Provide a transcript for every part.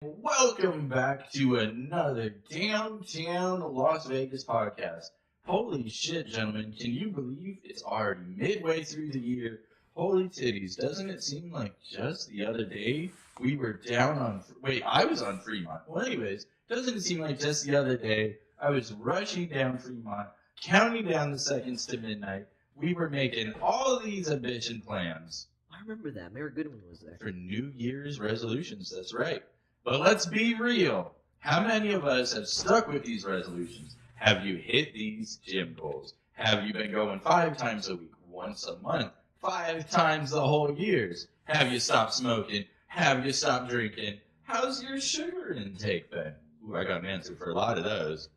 Welcome back to another downtown Las Vegas podcast. Holy shit, gentlemen, can you believe it's already midway through the year? Holy titties, doesn't it seem like just the other day we were down on. Wait, I was on Fremont. Well, anyways, doesn't it seem like just the other day I was rushing down Fremont, counting down the seconds to midnight? We were making all these ambition plans. I remember that. Mayor Goodwin was there. For New Year's resolutions, that's right. But let's be real. How many of us have stuck with these resolutions? Have you hit these gym goals? Have you been going 5 times a week, once a month, 5 times the whole years? Have you stopped smoking? Have you stopped drinking? How's your sugar intake been? Ooh, I got an answer for a lot of those.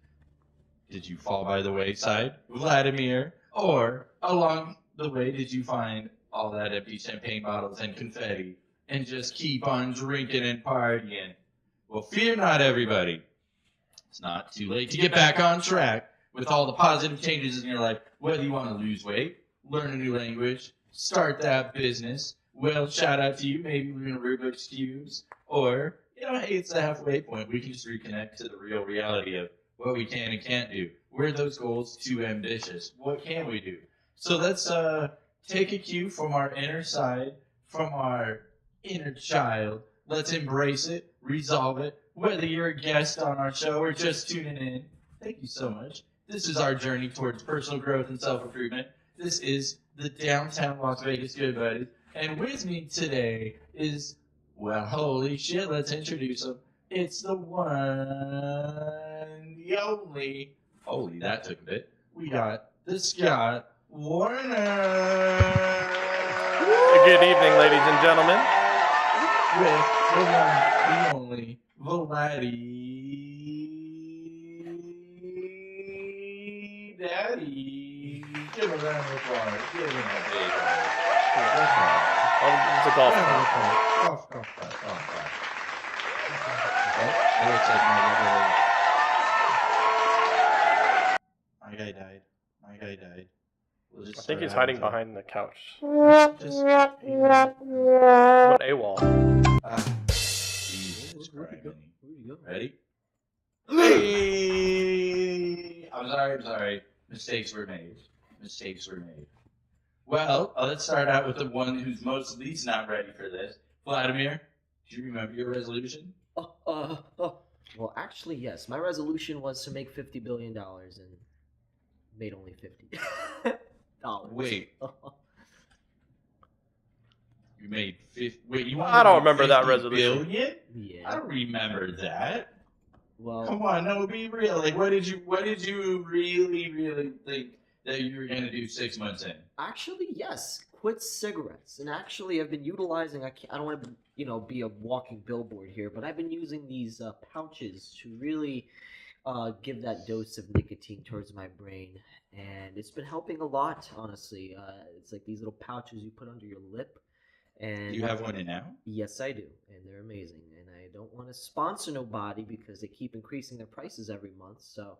Did you fall by the wayside, Vladimir? Or along the way, did you find all that empty champagne bottles and confetti and just keep on drinking and partying? Well, fear not, everybody. It's not too late to get back on track with all the positive changes in your life. Whether you want to lose weight, learn a new language, start that business, well, shout out to you. Maybe learn Rubik's Cubes. Or, hey, it's the halfway point. We can just reconnect to the real reality of what we can and can't do. Were those goals too ambitious? What can we do? So let's take a cue from our inner side, from our inner child. Let's embrace it, resolve it. Whether you're a guest on our show or just tuning in, thank you so much. This is our journey towards personal growth and self-improvement. This is the Downtown Las Vegas Good Buddies. And with me today is, well, holy shit, let's introduce him. It's the one, the only, holy, that took a bit. We got the Scott Warner. Good evening, ladies and gentlemen. With the one, the only, Vladdy Daddy. Give a round of applause. Give him a big Oh, it's a golf cart. Golf cart. Okay. That looks like my guy died. We'll just I think he's start hiding out behind the couch. Just But AWOL. Jesus Christ. Where'd you go? Ready? Hey! I'm sorry. Mistakes were made. Well, let's start out with the one who's most least not ready for this. Vladimir, do you remember your resolution? Well, actually, yes. My resolution was to make $50 billion and made only $50. Wait. You made 50. Wait, you want I don't to make remember that 50 resolution. billion? Yeah. I don't remember that. Well, Come on, no, be real. Like, what did you really think that you were gonna do 6 months in? actually, yes. Quit cigarettes. And actually, I've been utilizing. I don't want to, be a walking billboard here, but I've been using these pouches to really give that dose of nicotine towards my brain, and it's been helping a lot. Honestly, it's like these little pouches you put under your lip. And Do you have one in now? Yes, I do, and they're amazing. And I don't want to sponsor nobody because they keep increasing their prices every month. So,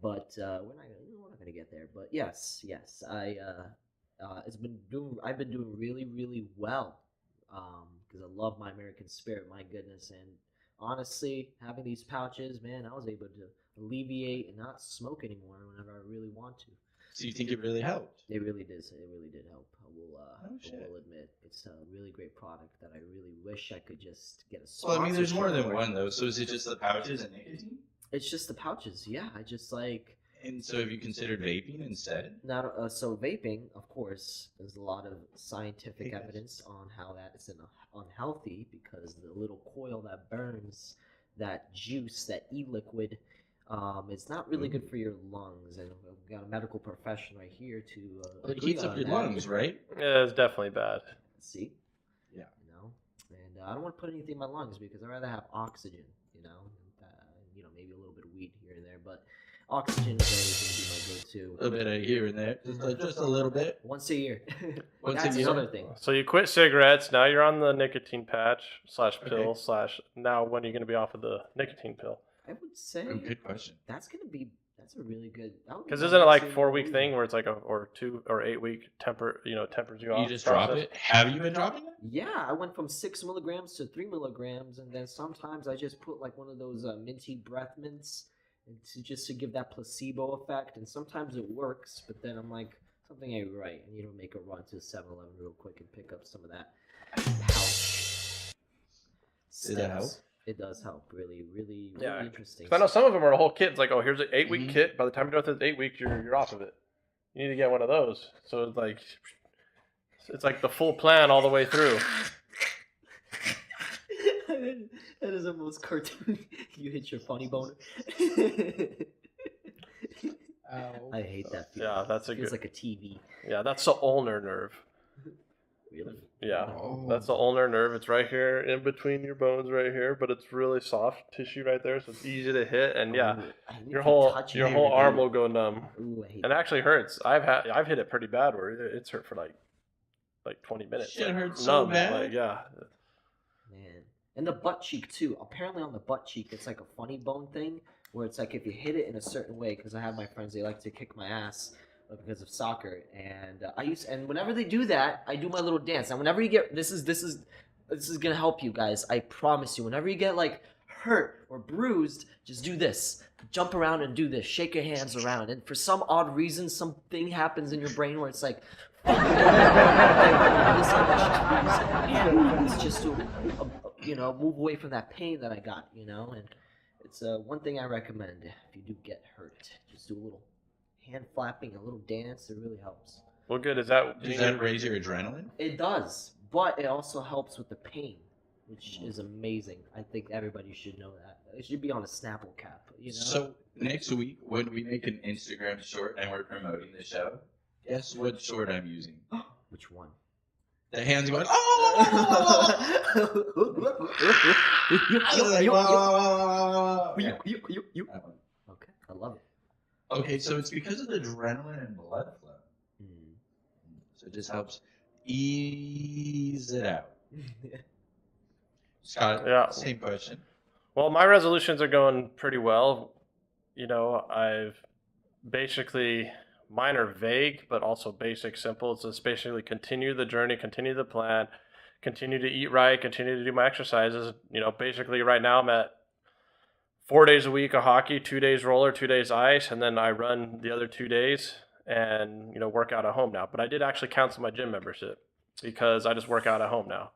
but we're not gonna get there. But yes, I've been doing really, really well because I love my American spirit. My goodness, and honestly, having these pouches, man, I was able to alleviate and not smoke anymore whenever I really want to. So you think it really helped? It really did. It really did help. I shit. will admit it's a really great product that I really wish I could just get a Well, sponsorship. I mean, there's more than for. one though. So is it just the pouches and nicotine? It's just the pouches. Yeah, I just like And so have you considered vaping instead? not. So vaping, of course, there's a lot of scientific Hey, guys. evidence on how that is unhealthy because the little coil that burns that juice, that e-liquid, it's not really good for your lungs. And I've got a medical profession right here to. Well, it agree heats up on your that. lungs, right? Yeah, it's definitely bad. See? Yeah. And I don't want to put anything in my lungs because I'd rather have oxygen, maybe a little bit of weed here and there, but oxygen is always going to be my go-to. A little bit of here and there, just a little bit. Once a year. Once a That's year? another thing. So you quit cigarettes. Now you're on the nicotine patch / pill Okay. / now when are you going to be off of the nicotine pill? I would say Oh, good question. that's gonna be That's a really good. Because isn't it like 4-week thing where it's like or 2 or 8-week tempers you off? You just drop it. Have you been dropping it? Yeah, I went from 6 milligrams to 3 milligrams, and then sometimes I just put like one of those minty breath mints, and just to give that placebo effect. And sometimes it works, but then I'm like, something ain't right. I need to make a run to 7-Eleven real quick and pick up some of that pouch. Did that help? It does help. Really, really, really Yeah. interesting. I know some of them are a whole kit. It's like, oh, here's an 8-week kit. By the time you're done with 8 weeks, you're off of it. You need to get one of those. So it's like the full plan all the way through. That is the most cartoon. You hit your funny boner. Ow. I hate that feeling. Yeah, that's a Feels good. like a TV. Yeah, that's the ulnar nerve. Really? Yeah, Oh. that's the ulnar nerve. It's right here in between your bones, right here, but it's really soft tissue right there, so it's easy to hit. And yeah, Ooh, I hate your to whole touch your it. whole arm will go numb, Ooh, I hate and it actually hurts. I've hit it pretty bad where it's hurt for like 20 minutes. Shit like, hurts so numb, bad? Like, yeah. Man. And the butt cheek too. Apparently on the butt cheek, it's like a funny bone thing where it's like if you hit it in a certain way, because I have my friends, they like to kick my ass because of soccer, and and whenever they do that, I do my little dance. And whenever you get this is gonna help you guys. I promise you. Whenever you get like hurt or bruised, just do this. Jump around and do this. Shake your hands around, and for some odd reason, something happens in your brain where it's like. And it's just to move away from that pain that I got, and it's one thing I recommend if you do get hurt, just do a little hand flapping, a little dance. It really helps. Well, good. Does that raise your adrenaline? It does, but it also helps with the pain, which is amazing. I think everybody should know that. It should be on a Snapple cap, So next week when we make an Instagram short and we're promoting the show, guess what short I'm using? Which one? The hands going, oh! Okay, I love it. Okay, so it's because of the adrenaline and blood flow. So it just helps ease it out. Scott, Yeah. same question. Well, my resolutions are going pretty well. I've basically, mine are vague, but also basic, simple. It's just basically continue the journey, continue the plan, continue to eat right, continue to do my exercises. Basically right now I'm at 4 days a week of hockey, 2 days roller, 2 days ice, and then I run the other 2 days and, work out at home now. But I did actually cancel my gym membership because I just work out at home now.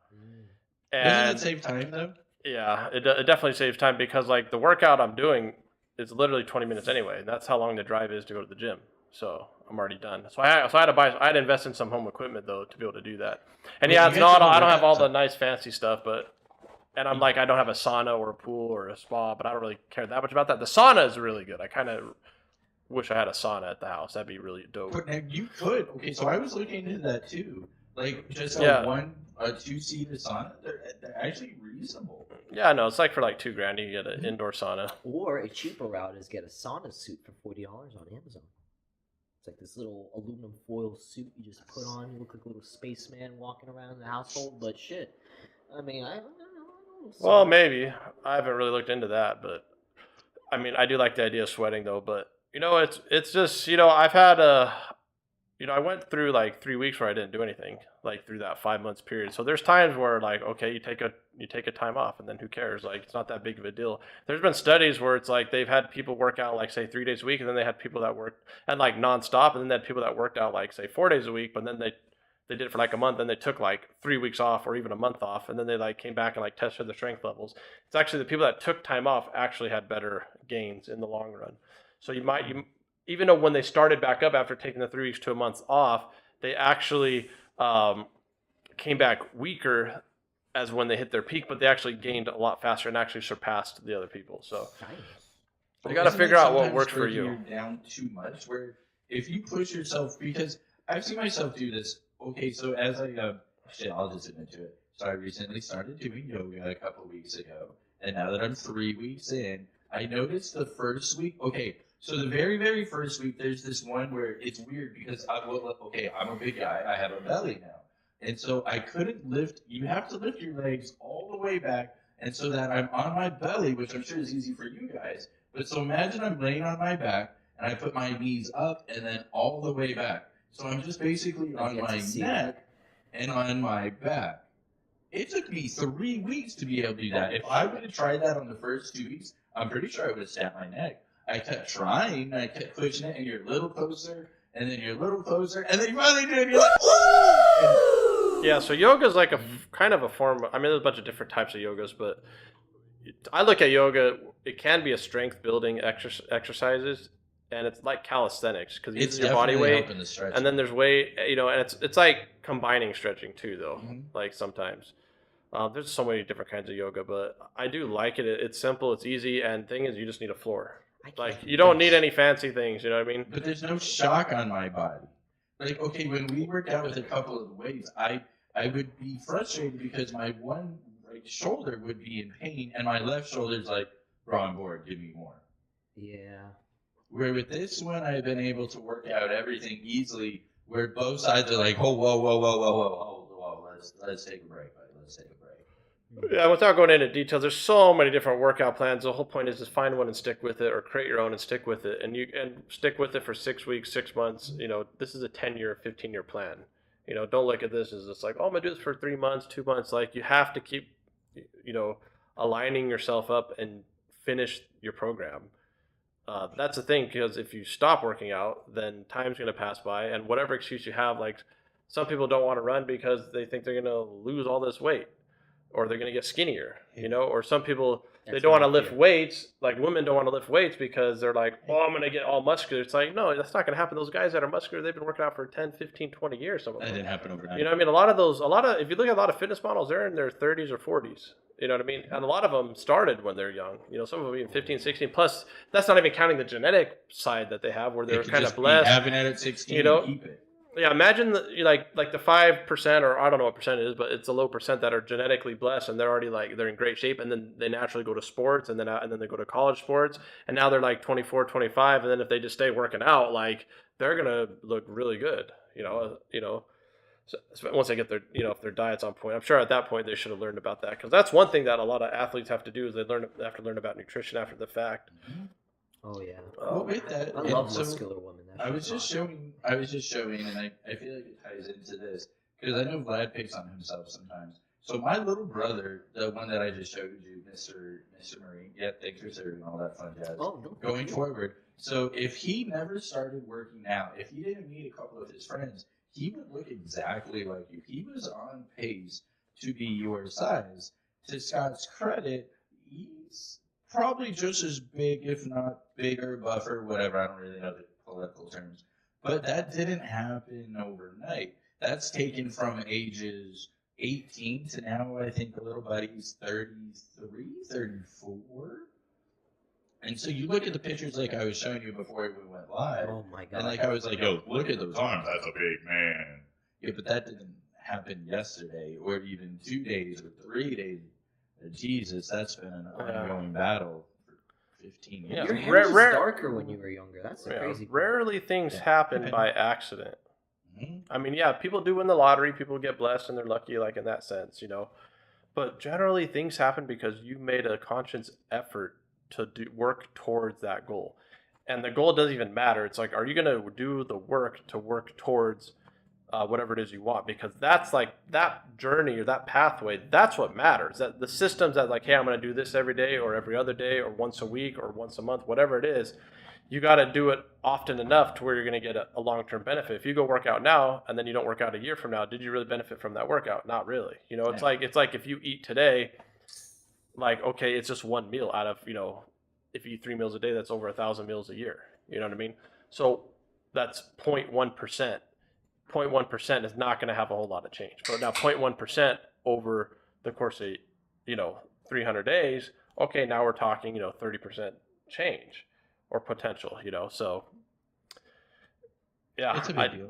Doesn't And that save time though? yeah, it definitely saves time because the workout I'm doing is literally 20 minutes anyway. And that's how long the drive is to go to the gym. So I'm already done. So I had to invest in some home equipment though to be able to do that. And yeah, it's not. I don't have all the nice fancy stuff, and I'm I don't have a sauna or a pool or a spa, but I don't really care that much about that. The sauna is really good. I kind of wish I had a sauna at the house. That'd be really dope. But now you could. Okay, so I was looking into that too. Just Yeah. a 2-seater sauna, they're actually reasonable. Yeah, no, it's like for $2,000 you get an indoor sauna. Or a cheaper route is get a sauna suit for $40 on Amazon. It's like this little aluminum foil suit you just put on. You look like a little spaceman walking around the household. But shit, I mean, I don't know. Well, maybe. I haven't really looked into that, but I mean, I do like the idea of sweating though. But it's just I've had I went through 3 weeks where I didn't do anything through that 5 months period. So there's times where okay, you take a time off and then who cares? It's not that big of a deal. There's been studies where it's they've had people work out say 3 days a week, and then they had people that worked and nonstop, and then they had people that worked out say 4 days a week, but then they did it for a month, and they took 3 weeks off or even a month off, and then they came back and tested their strength levels. It's actually the people that took time off actually had better gains in the long run. So you even though when they started back up after taking the 3 weeks to a month off, they actually came back weaker as when they hit their peak, but they actually gained a lot faster and actually surpassed the other people. So you got to figure out what works for you. You're down too much, where if you push yourself, because I've seen myself do this. Okay, so as I'll just admit to it. So I recently started doing yoga a couple weeks ago, and now that I'm 3 weeks in, I noticed the first week. Okay, so the very, very first week, there's this one where it's weird because I'm a big guy. I have a belly now. And so I couldn't lift. You have to lift your legs all the way back. And so that I'm on my belly, which I'm sure is easy for you guys. But so imagine I'm laying on my back and I put my knees up and then all the way back. So I'm just basically on my neck and on my back. It took me 3 weeks to be able to do that. If I would have tried that on the first 2 weeks, I'm pretty sure I would have snapped my neck. I kept trying, I kept pushing it, and you're a little closer, and then you're a little closer, and then you finally do it, and you're like, "Woo!" Yeah, so yoga is like a kind of a form. I mean, there's a bunch of different types of yogas, but I look at yoga. It can be a strength building exercises, and it's like calisthenics because you use your body weight, and then there's weight. You know, and it's like combining stretching too, though. Like sometimes. There's so many different kinds of yoga, but I do like it. It's simple, it's easy, and thing is, you just need a floor. Like you don't need any fancy things, you know what I mean? But there's no shock on my body. Like, okay, when we worked out with a couple of the weights, I would be frustrated because my one right shoulder would be in pain, and my left shoulder's like, bro, I'm bored, give me more. Yeah. Where with this one, I've been able to work out everything easily, where both sides are like, oh, whoa, let's take a break, buddy, let's take a break. Yeah, without going into details, there's so many different workout plans. The whole point is just find one and stick with it, or create your own and stick with it, and stick with it for 6 weeks, 6 months. You know, this is a 10-year, 15-year plan. You know, don't look at this as just like, oh, I'm gonna do this for 3 months, 2 months. Like you have to keep, you know, aligning yourself up and finish your program. That's the thing, because if you stop working out, then time's gonna pass by, and whatever excuse you have, like some people don't want to run because they think they're gonna lose all this weight. Or they're going to get skinnier, you know, or some people, they don't want to lift weights. Like women don't want to lift weights because they're like, oh, I'm going to get all muscular. It's like, no, that's not going to happen. Those guys that are muscular, they've been working out for 10, 15, 20 years. Some of them. That didn't happen overnight. You know what I mean? If you look at a lot of fitness models, they're in their 30s or 40s. You know what I mean? And a lot of them started when they're young. You know, some of them even 15, 16. Plus, that's not even counting the genetic side that they have where they're kind of blessed. Having it at 16, you know, and keep it. Yeah, imagine like the 5%, or I don't know what percent it is, but it's a low percent that are genetically blessed and they're already like they're in great shape, and then they naturally go to sports, and then they go to college sports, and now they're like 24, 25, and then if they just stay working out, like they're gonna look really good, you know. So once they get their, you know, if their diet's on point, I'm sure at that point they should have learned about that, because that's one thing that a lot of athletes have to do is they have to learn about nutrition after the fact. Oh yeah. Well, with that, I love muscular women. I was just showing, and I feel like it ties into this because I know Vlad picks on himself sometimes. So my little brother, the one that I just showed you, Mr. Marine, yeah, thanks for serving all that fun jazz. Oh, no. Going forward, so if he never started working out, if he didn't meet a couple of his friends, he would look exactly like you. He was on pace to be your size. To Scott's credit, he's probably just as big, if not bigger, buffer, whatever. I don't really know the political terms. But that didn't happen overnight. That's taken from ages 18 to now, I think the little buddy's 33, 34. And so you look at the pictures like I was showing you before we went live. Oh my god. And like I was like, yo, look at those arms. That's a big man. Yeah, but that didn't happen yesterday or even 2 days or 3 days. Jesus, that's been an ongoing battle for 15 years. Yeah. Your hair was darker when you were younger. That's crazy. Rarely things happen by accident. I mean, yeah, people do win the lottery. People get blessed and they're lucky, like in that sense, you know. But generally, things happen because you made a conscious effort to work towards that goal. And the goal doesn't even matter. It's like, are you going to do the work to work towards whatever it is you want? Because that's like that journey or that pathway, that's what matters. That the systems that like, hey, I'm going to do this every day or every other day or once a week or once a month, whatever it is, you got to do it often enough to where you're going to get a long-term benefit. If you go work out now and then you don't work out a year from now, did you really benefit from that workout? Not really. You know, it's like if you eat today, like, okay, it's just one meal out of, you know, if you eat 3 meals a day, that's over 1,000 meals a year. You know what I mean? So that's 0.1%. 0.1% is not going to have a whole lot of change. But now 0.1% over the course of, you know, 300 days, okay, now we're talking, you know, 30% change or potential, you know. So yeah,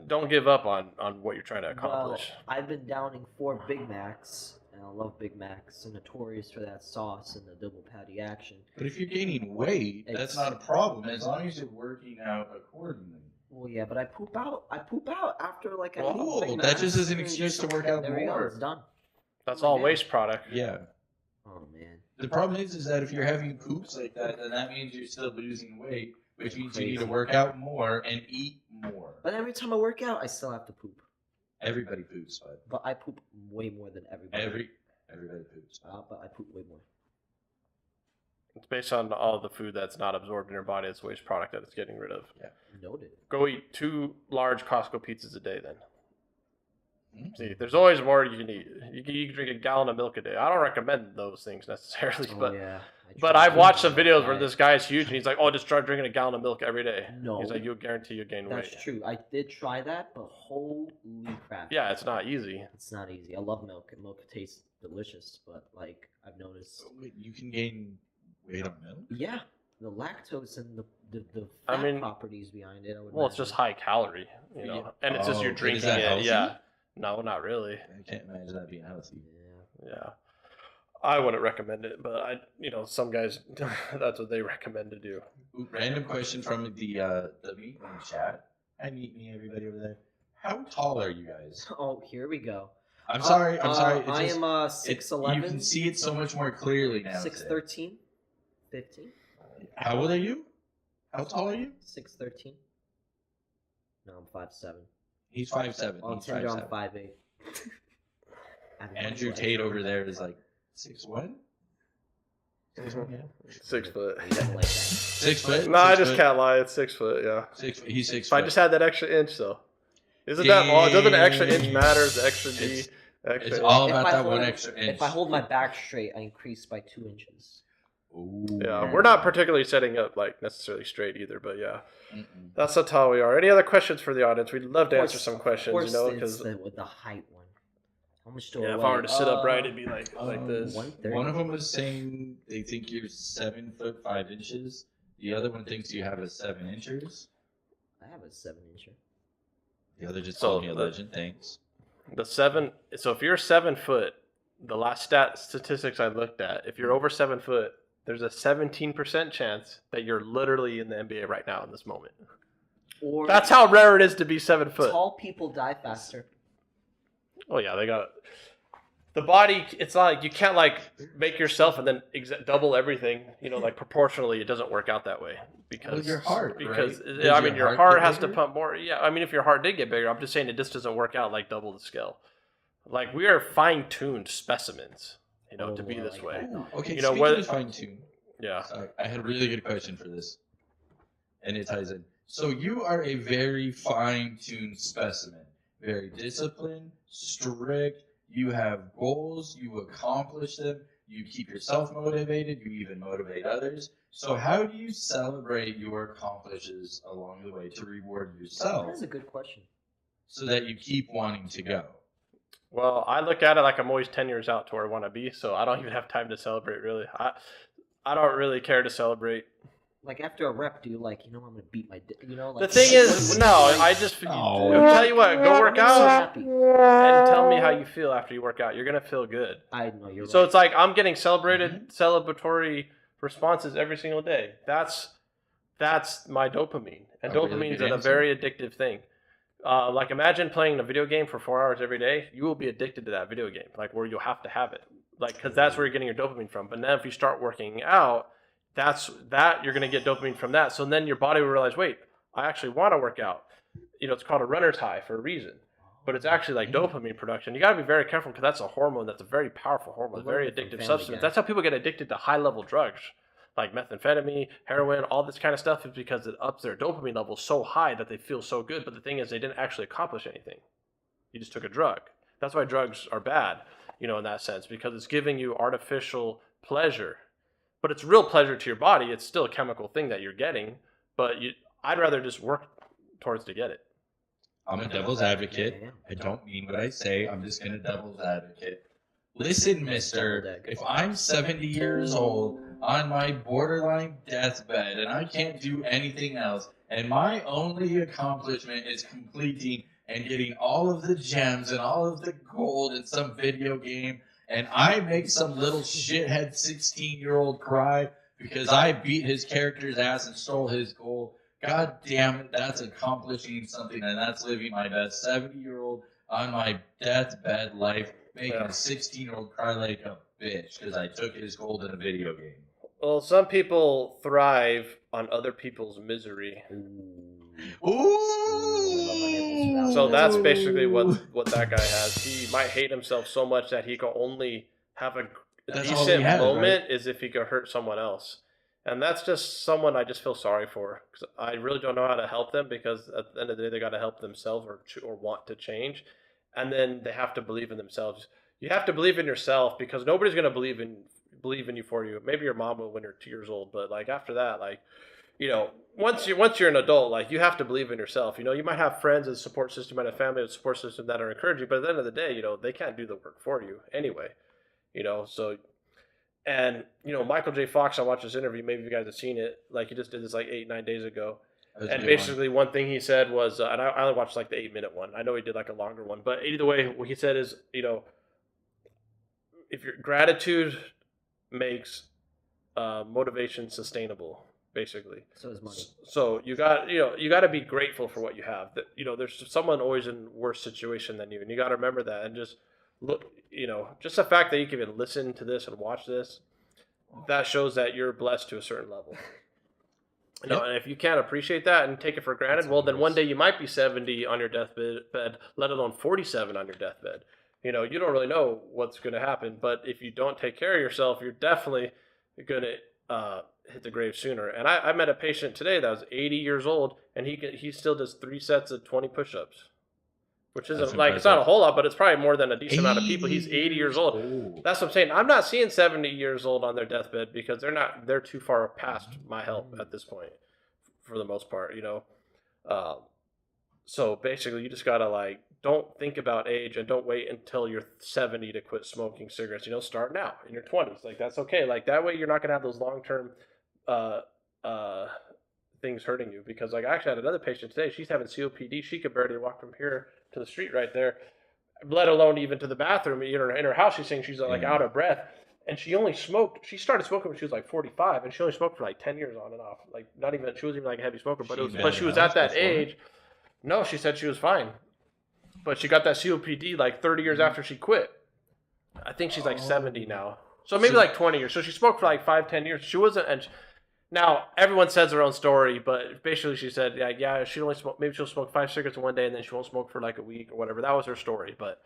don't give up on what you're trying to accomplish. Well, I've been downing 4 Big Macs, and I love Big Macs. They're notorious for that sauce and the double patty action. But if you're gaining weight, that's not a problem as long as you're working out accordingly. Well, yeah, but I poop out after like a Big Mac. That just is an excuse to work out more. There we go, it's done. That's all waste product. Yeah. Oh man. The problem is that if you're having poops like that, then that means you're still losing weight, which means you need to Crazy. work out more and eat more. But every time I work out, I still have to poop. Everybody poops, but But I poop way more than everybody. everybody poops. But I poop way more. It's based on all the food that's not absorbed in your body. It's waste product that it's getting rid of. Yeah. Noted. Go eat 2 large Costco pizzas a day then. Mm. See, there's always more you can eat. You can drink a gallon of milk a day. I don't recommend those things necessarily, Oh, yeah. but tried I've watched some that videos where diet. this guy is huge and he's like, "Oh, just start drinking a gallon of milk every day." No. He's like, "You'll guarantee you gain That's weight." true. I did try that, but holy crap. Yeah, it's not easy. It's not easy. I love milk, and milk tastes delicious, but like I've noticed. So wait, you can gain weight on milk? Yeah, the lactose and the I fat mean, properties behind it. I would Well, it's just imagine. high calorie, you know, Yeah. and it's just Oh, you're but is drinking that it. healthy? Yeah. No, not really. I can't imagine that being healthy. Yeah. Yeah. I wouldn't recommend it, but some guys, that's what they recommend to do. Ooh, random question from the MidWay chat. Hi, meet me, everybody over there. How tall are you guys? Oh, here we go. I'm sorry. I'm sorry. It's I just- am it- 6'11". You can see it so much more clearly now. 6'13", 15. How old are you? How tall are you? 6'13". No, I'm 5'7". He's 5'7". On He's Tinder, I'm 5'7". 5'8". Andrew Tate over there is like 6'1". 6'1", yeah. 6 foot. You don't like that. 6 foot. No, I 6 just foot. can't lie. It's 6 foot. Yeah. He's 6 If I foot. just had that extra inch, though, isn't that all? Doesn't the extra inch matter? The extra D. It's- Extra It's inch? all If about I that hold- one extra inch. If I hold my back straight, I increase by 2 inches. Ooh. Yeah, we're not particularly setting up like necessarily straight either, but yeah, Mm-mm. that's how tall we are. Any other questions for the audience? We'd love to answer some Of questions, course, you know, it's because with the height one. How much do yeah, I if I were weigh? to sit up right, it'd be like Um, this. 130. One of them was saying they think you're 7 foot 5 inches. The other one thinks you have a 7 inches. I have a 7-incher. The other just So, told me a legend. Thanks. The 7. So if you're 7 foot, the last statistics I looked at, if you're over 7 foot, there's a 17% chance that you're literally in the NBA right now in this moment. Or That's how rare it is to be 7 foot. tall people die faster. Oh yeah, they got the body. It's not like you can't like make yourself and then double everything. You know, like proportionally, it doesn't work out that way because Well, your heart, Because right? I Does mean, your your heart heart get has to bigger? pump more. Yeah, I mean, if your heart did get bigger, I'm just saying it just doesn't work out like double the scale. Like we are fine-tuned specimens, you know, to be I this like way. that. Ooh, okay, You know, speaking whether- of fine tune, Yeah. sorry, I had a really good question for this, and it ties in. So you are a very fine-tuned specimen, very disciplined, strict. You have goals, you accomplish them, you keep yourself motivated, you even motivate others. So how do you celebrate your accomplishes along the way to reward yourself That's a good question. so that you keep wanting to go? Well, I look at it like I'm always 10 years out to where I want to be, so I don't even have time to celebrate. Really, I don't really care to celebrate. Like after a rep, do you like, I'm gonna beat my, like The thing is, no, I just No. I'll tell you what, go work I'm so out happy. and tell me how you feel after you work out. You're gonna feel good. I know you're So right. it's like I'm getting celebratory responses every single day. That's my dopamine, and A really dopamine's good a answer. very addictive thing. Like imagine playing a video game for 4 hours every day. You will be addicted to that video game, like where you'll have to have it, like because that's where you're getting your dopamine from. But then if you start working out, you're going to get dopamine from that. So then your body will realize, wait, I actually want to work out. It's called a runner's high for a reason. But it's actually like dopamine production. You got to be very careful because that's a hormone. That's a very powerful hormone, I very learned it from addictive Family substance. Guy. That's how people get addicted to high-level drugs like methamphetamine, heroin, all this kind of stuff is because it ups their dopamine level so high that they feel so good. But the thing is, they didn't actually accomplish anything. You just took a drug. That's why drugs are bad, in that sense, because it's giving you artificial pleasure. But it's real pleasure to your body. It's still a chemical thing that you're getting, but I'd rather just work towards to get it. I'm a devil's advocate. I don't mean what I say. I'm just going to devil's advocate. Listen, mister, if I'm 70 years old on my borderline deathbed and I can't do anything else, and my only accomplishment is completing and getting all of the gems and all of the gold in some video game, and I make some little shithead 16-year-old cry because I beat his character's ass and stole his gold, God damn it, that's accomplishing something, and that's living my best 70-year-old on my deathbed life, making a 16-year-old cry like a bitch because I took his gold in a video game. Well, some people thrive on other people's misery. Ooh. So that's basically what that guy has. He might hate himself so much that he can only have a That's all he decent has, moment right? is if he could hurt someone else. And that's just someone I just feel sorry for because I really don't know how to help them because at the end of the day they got to help themselves or want to change, and then they have to believe in themselves. You have to believe in yourself because nobody's gonna believe in you for you. Maybe your mom will when you're 2 years old, but like after that, like once you're an adult, like you have to believe in yourself. You might have friends and support system, you might have family and support system that are encouraging, but at the end of the day, they can't do the work for you anyway. So and Michael J. Fox, I watched this interview. Maybe you guys have seen it. Like he just did this like 8-9 days ago. That was a And good one. basically, one thing he said was, and I only watched like the 8-minute one. I know he did like a longer one, but either way, what he said is, if your gratitude makes motivation sustainable, basically. So is money. So you got to be grateful for what you have. That there's someone always in worse situation than you, and you got to remember that. And just look, just the fact that you can even listen to this and watch this, that shows that you're blessed to a certain level. And if you can't appreciate that and take it for granted, well, then one day you might be 70 on your deathbed, let alone 47 on your deathbed. You don't really know what's going to happen, but if you don't take care of yourself, you're definitely going to hit the grave sooner. And I met a patient today that was 80 years old, and he still does 3 sets of 20 push-ups, which isn't like it's not a whole lot, but it's probably more than a decent amount of people. He's 80 years old. That's what I'm saying. I'm not seeing 70 years old on their deathbed because they're too far past my help at this point, for the most part. So basically, you just gotta don't think about age and don't wait until you're 70 to quit smoking cigarettes. Start now in your 20s. Like that's okay. Like that way, you're not gonna have those long-term things hurting you. Because I actually had another patient today. She's having COPD. She could barely walk from here to the street right there, let alone even to the bathroom. In her house, she's saying she's out of breath. And she started smoking when she was like 45, and she only smoked for like 10 years on and off. Like not even, she wasn't even like a heavy smoker, but she was at that age. No, she said she was fine. But she got that COPD like 30 years after she quit. I think she's like 70 now. So maybe like 20 years. So she smoked for like 5-10 years. She wasn't, now everyone says their own story, but basically she said, yeah, she'll smoke 5 cigarettes in one day and then she won't smoke for like a week or whatever. That was her story. But,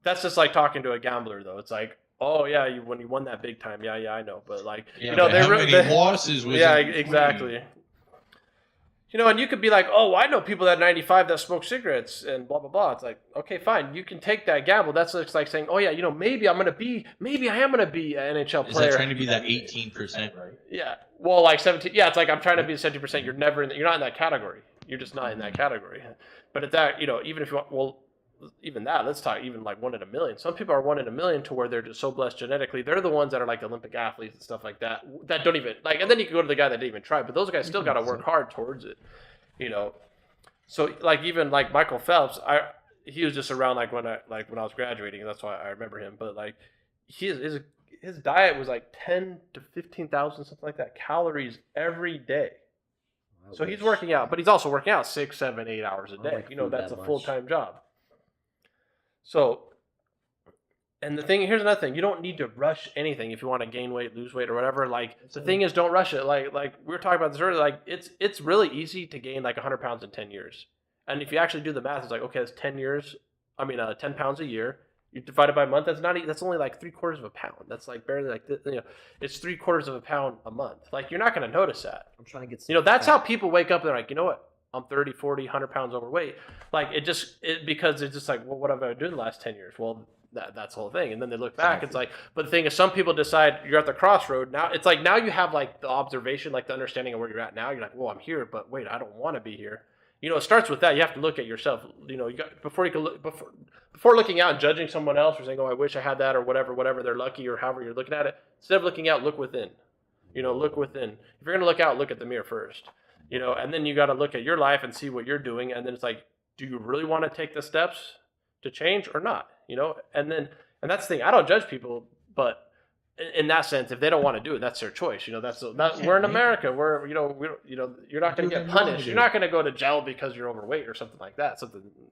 that's just like talking to a gambler though. It's like, oh yeah, when you won that big time, yeah, I know. But like, how many losses was exactly. And you could be like, oh, I know people at 95 that smoke cigarettes and blah, blah, blah. It's like, okay, fine. You can take that gamble. That's just like saying, oh, yeah, maybe I am going to be an NHL player. Is that trying to be that 18%, right? Yeah. Well, like 17. Yeah, it's like I'm trying to be 70%. You're not in that category. You're just not in that category. But at that, even if you want, even that, let's talk even like 1 in a million. Some people are 1 in a million to where they're just so blessed genetically. They're the ones that are like Olympic athletes and stuff like that don't even and then you can go to the guy that didn't even try, but those guys still got to work hard towards it, So like even like Michael Phelps, he was just around like when I was graduating, and that's why I remember him. But like his diet was like 10 to 15,000 something like that calories every day. So he's working out, but he's also working out 6, 7, 8 hours a day. That's a full-time job. So, and here's another thing. You don't need to rush anything if you want to gain weight, lose weight, or whatever. Like, the thing is, don't rush it. Like we were talking about this earlier, like, it's really easy to gain, like, 100 pounds in 10 years. And if you actually do the math, it's like, okay, that's 10 pounds a year. You divide it by a month, that's only, like, 3/4 of a pound. That's, like, barely, like, it's 3/4 of a pound a month. Like, you're not going to notice that. I'm trying to get that's how people wake up and they're like, you know what? I'm 30, 40, 100 pounds overweight. Like because it's just like, well, what have I been doing the last 10 years? Well, that's the whole thing. And then they look back, it's like, but the thing is, some people decide you're at the crossroad. Now it's like, now you have like the observation, like the understanding of where you're at now. You're like, well, I'm here, but wait, I don't want to be here. It starts with that. You have to look at yourself. You got before looking out and judging someone else or saying, oh, I wish I had that or whatever they're lucky or however you're looking at it. Instead of looking out, look within. Look within. If you're gonna look out, look at the mirror first. And then you got to look at your life and see what you're doing. And then it's like, do you really want to take the steps to change or not? And that's the thing. I don't judge people, but in that sense, if they don't want to do it, that's their choice. We're in America. You're not going to get punished. You're not going to go to jail because you're overweight or something like that.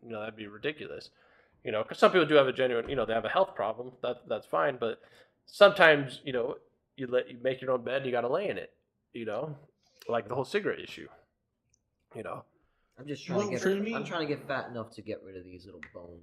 That'd be ridiculous. Because some people do have a genuine, they have a health problem. That's fine. But sometimes, you you make your own bed, you got to lay in it, you know, like the whole cigarette issue, you know. I'm just trying Well, to for get. me- I'm trying to get fat enough to get rid of these little bone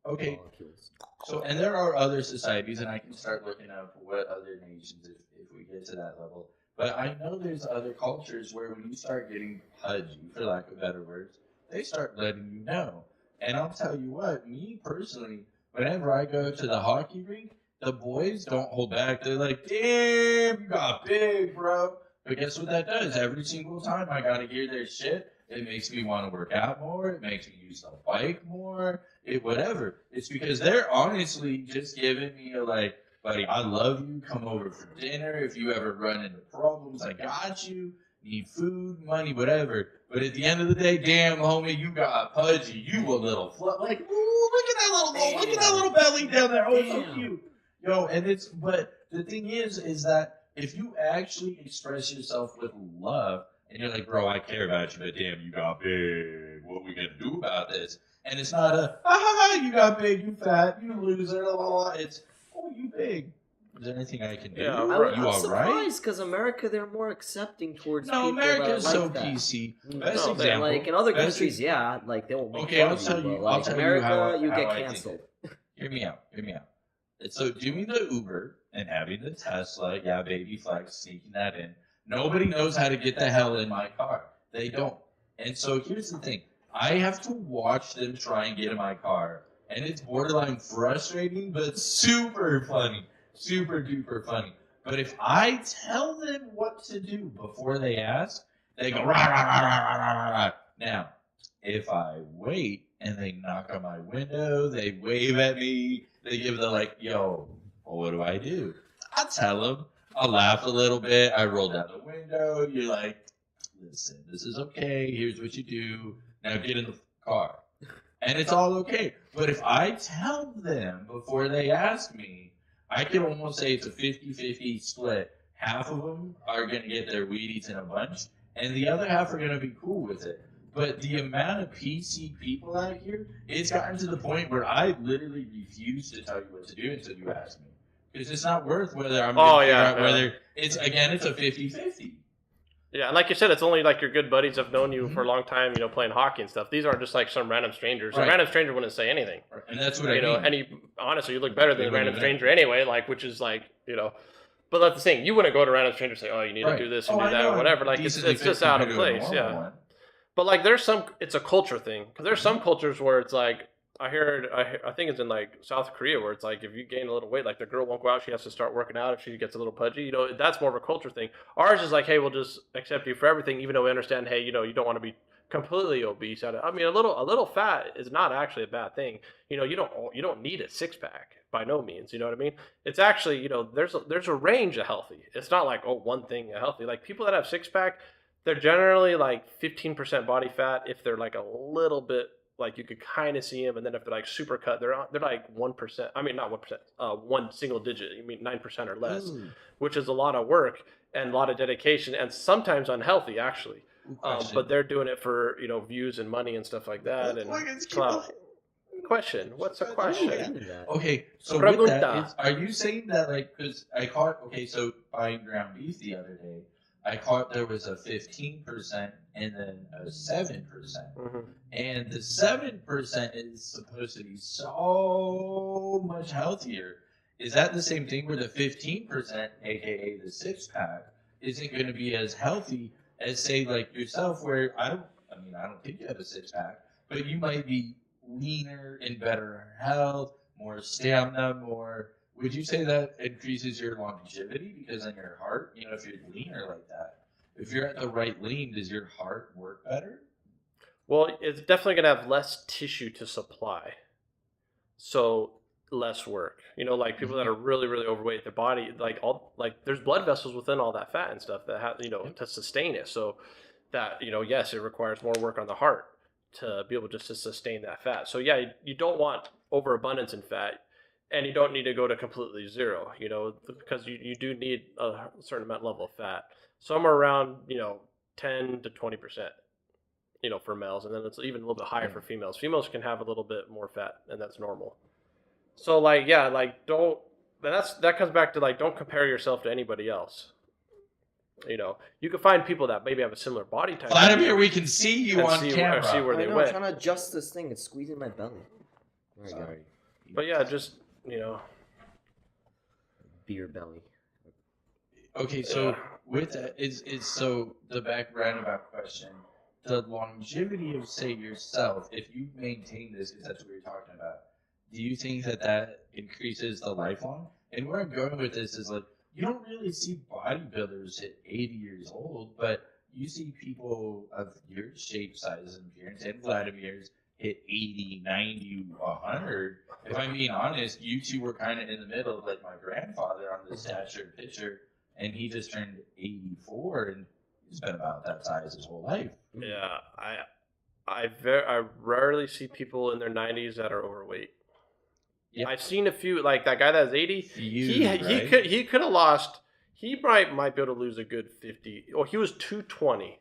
Okay, molecules. so and there are other societies, and I can start looking up what other nations if we get to that level. But I know there's other cultures where when you start getting pudgy, for lack of better words, they start letting you know. And I'll tell you what, me personally, whenever I go to the hockey rink, the boys don't hold back. They're like, damn, you got big, bro. But guess what that does? Every single time I gotta hear their shit, it makes me want to work out more. It makes me use the bike more. Whatever. It's because they're honestly just giving me a like, buddy, I love you. Come over for dinner. If you ever run into problems, I got you. Need food, money, whatever. But at the end of the day, damn, homie, you got pudgy. You a little like, ooh, look at that little belly down there. Oh, so cute. Yo, and it's, but the thing is that if you actually express yourself with love, and you're like, bro, I care about you, but damn, you got big. What we gonna do about this? And it's not a, you got big, you fat, you loser, blah, blah, blah. It's, oh, you big. Is there anything I can do? Yeah, I'm You all right? surprised because America, they're more accepting towards No, people America's that like so that. PC. No, Best but, example. like in other best countries, yeah, like they won't make Okay, fun I'll of tell you, you- but I'll like tell you America, how you I get think canceled. Hear me out. So doing the Uber and having the Tesla, yeah, baby flex, sneaking that in. Nobody knows how to get the hell in my car. They don't. And so here's the thing. I have to watch them try and get in my car. And it's borderline frustrating, but super funny. Super duper funny. But if I tell them what to do before they ask, they go, rah, rah, rah, rah, rah, rah, rah. Now, if I wait and they knock on my window, they wave at me, they give the like, yo, well, what do I do? I tell them, I'll laugh a little bit, I roll down the window, you're like, listen, this is okay, here's what you do, now get in the car. And it's all okay. But if I tell them before they ask me, I can almost say it's a 50-50 split. Half of them are going to get their Wheaties in a bunch, and the other half are going to be cool with it. But the amount of PC people out here, it's gotten to the point where I literally refuse to tell you what to do until you ask me. Because it's not worth whether I'm going to figure out whether it's, again, it's a 50-50. Yeah, and like you said, it's only like your good buddies have known you for a long time, you know, playing hockey and stuff. These aren't just like some random strangers. Right. A random stranger wouldn't say anything. And that's what I You know, mean. honestly, you look better than They a random wouldn't stranger anyway, like, which is like, you know. But that's the thing. You wouldn't go to a random stranger and say, oh, you need to do this and do that or whatever. Like, it's just out of place, yeah. One. But like, it's a culture thing. Because there's some cultures where it's like, I think it's in like South Korea where it's like if you gain a little weight, like the girl won't go out, she has to start working out if she gets a little pudgy. You know, that's more of a culture thing. Ours is like, hey, we'll just accept you for everything, even though we understand, hey, you know, you don't want to be completely obese. I mean, a little fat is not actually a bad thing. You know, you don't need a six pack by no means. You know what I mean? It's actually, you know, there's a range of healthy. It's not like one thing healthy. Like people that have six pack, they're generally like 15% body fat. If they're like a little bit, like you could kind of see them, and then if they're like super cut, they're like 1%. I mean, not 1%, one single digit. I mean, 9% or less, which is a lot of work and a lot of dedication, and sometimes unhealthy actually. But they're doing it for, you know, views and money and stuff like that, and clout. Question? What's a question? Okay, so with that, are you saying that like because I caught so buying ground beef the other day, I caught there was a 15% and then a 7%. Mm-hmm. And the 7% is supposed to be so much healthier. Is that the same thing where the 15%, aka the six pack, isn't going to be as healthy as say like yourself where I don't think you have a six pack, but you might be leaner in better health, more stamina, more. Would you say that increases your longevity because on your heart, you know, if you're leaner like that, if you're at the right lean, does your heart work better? Well, it's definitely going to have less tissue to supply. So less work. You know, like people that are really, really overweight, their body, there's blood vessels within all that fat and stuff that have, you know, to sustain it. So that, you know, yes, it requires more work on the heart to be able just to sustain that fat. So yeah, you don't want overabundance in fat. And you don't need to go to completely zero, you know, because you do need a certain amount level of fat. Somewhere around, you know, 10 to 20%, you know, for males. And then it's even a little bit higher for females. Females can have a little bit more fat, and that's normal. So, like, yeah, like, that comes back to like, don't compare yourself to anybody else. You know, you can find people that maybe have a similar body type. Vladimir, we can see you on camera. See where they went. I'm trying to adjust this thing. It's squeezing my belly. There you go. But yeah, just, you know. Beer belly. Okay, so with that, is so the roundabout question, the longevity of, say, yourself, if you maintain this, because that's what you're talking about, do you think that increases the lifelong? And where I'm going with this is, like, you don't really see bodybuilders hit 80 years old, but you see people of your shape, size, and appearance, and Vladimir's hit 80, 90, 100. If I'm being honest, you two were kind of in the middle, like my grandfather on the stature picture, and he just turned 84, and he's been about that size his whole life. Yeah, I rarely see people in their 90s that are overweight. Yep. I've seen a few, like that guy that was 80. He could have lost. He might be able to lose a good 50. Oh, he was 220,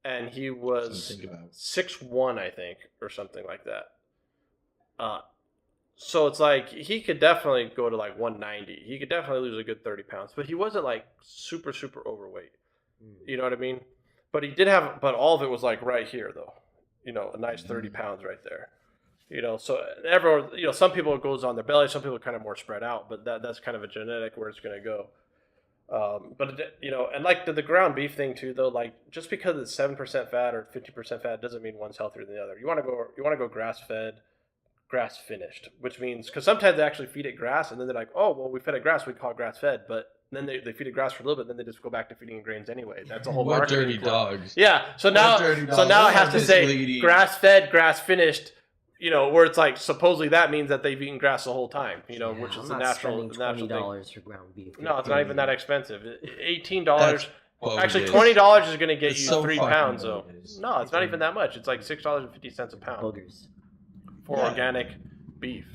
and he was 6'1", I think, or something like that. So it's like he could definitely go to like 190. He could definitely lose a good 30 pounds, but he wasn't like super overweight. You know what I mean? But he did have, but all of it was like right here though. You know, a nice 30 pounds right there. You know, so everyone, you know, some people it goes on their belly, some people are kind of more spread out, but that's kind of a genetic where it's going to go. But you know, and like the ground beef thing too, though, like just because it's 7% fat or 50% fat doesn't mean one's healthier than the other. You want to go grass fed, grass finished, which means, because sometimes they actually feed it grass and then they're like, oh well, we fed it grass, we call it grass fed, but then they feed it grass for a little bit, then they just go back to feeding it grains anyway. That's a whole what marketing dirty dogs. Yeah, so now it has to say grass fed, grass finished. You know, where it's like supposedly that means that they've eaten grass the whole time. You know, which is the natural $20 for ground beef. No, it's not even that expensive. $18. Actually, $20 is going to get you 3 pounds. Though. No, it's not even that much. It's like $6.50 a pound Boogers. for organic beef,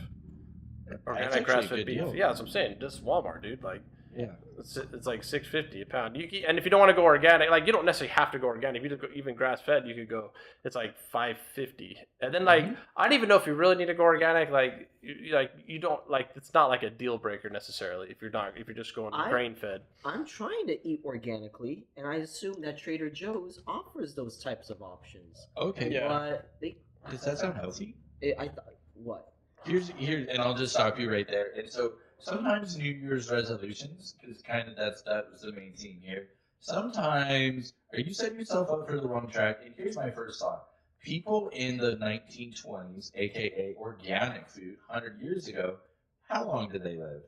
organic grass-fed beef. Yeah, that's what I'm saying. Just Walmart, dude. Like, yeah, it's like $6.50 a pound. And if you don't want to go organic, like you don't necessarily have to go organic. If you just go even grass-fed, you could go. It's like $5.50. And then like I don't even know if you really need to go organic. Like you don't, like, it's not like a deal breaker necessarily if you're just going grain-fed. I'm trying to eat organically, and I assume that Trader Joe's offers those types of options. Okay, yeah. But does that sound healthy? I thought what? Here's and I'll just stop you right there. And so sometimes New Year's resolutions, because kind of that was the main theme here. Sometimes are you setting yourself up for the wrong track? And here's my first thought: people in the 1920s, aka organic food, 100 years ago, how long did they live?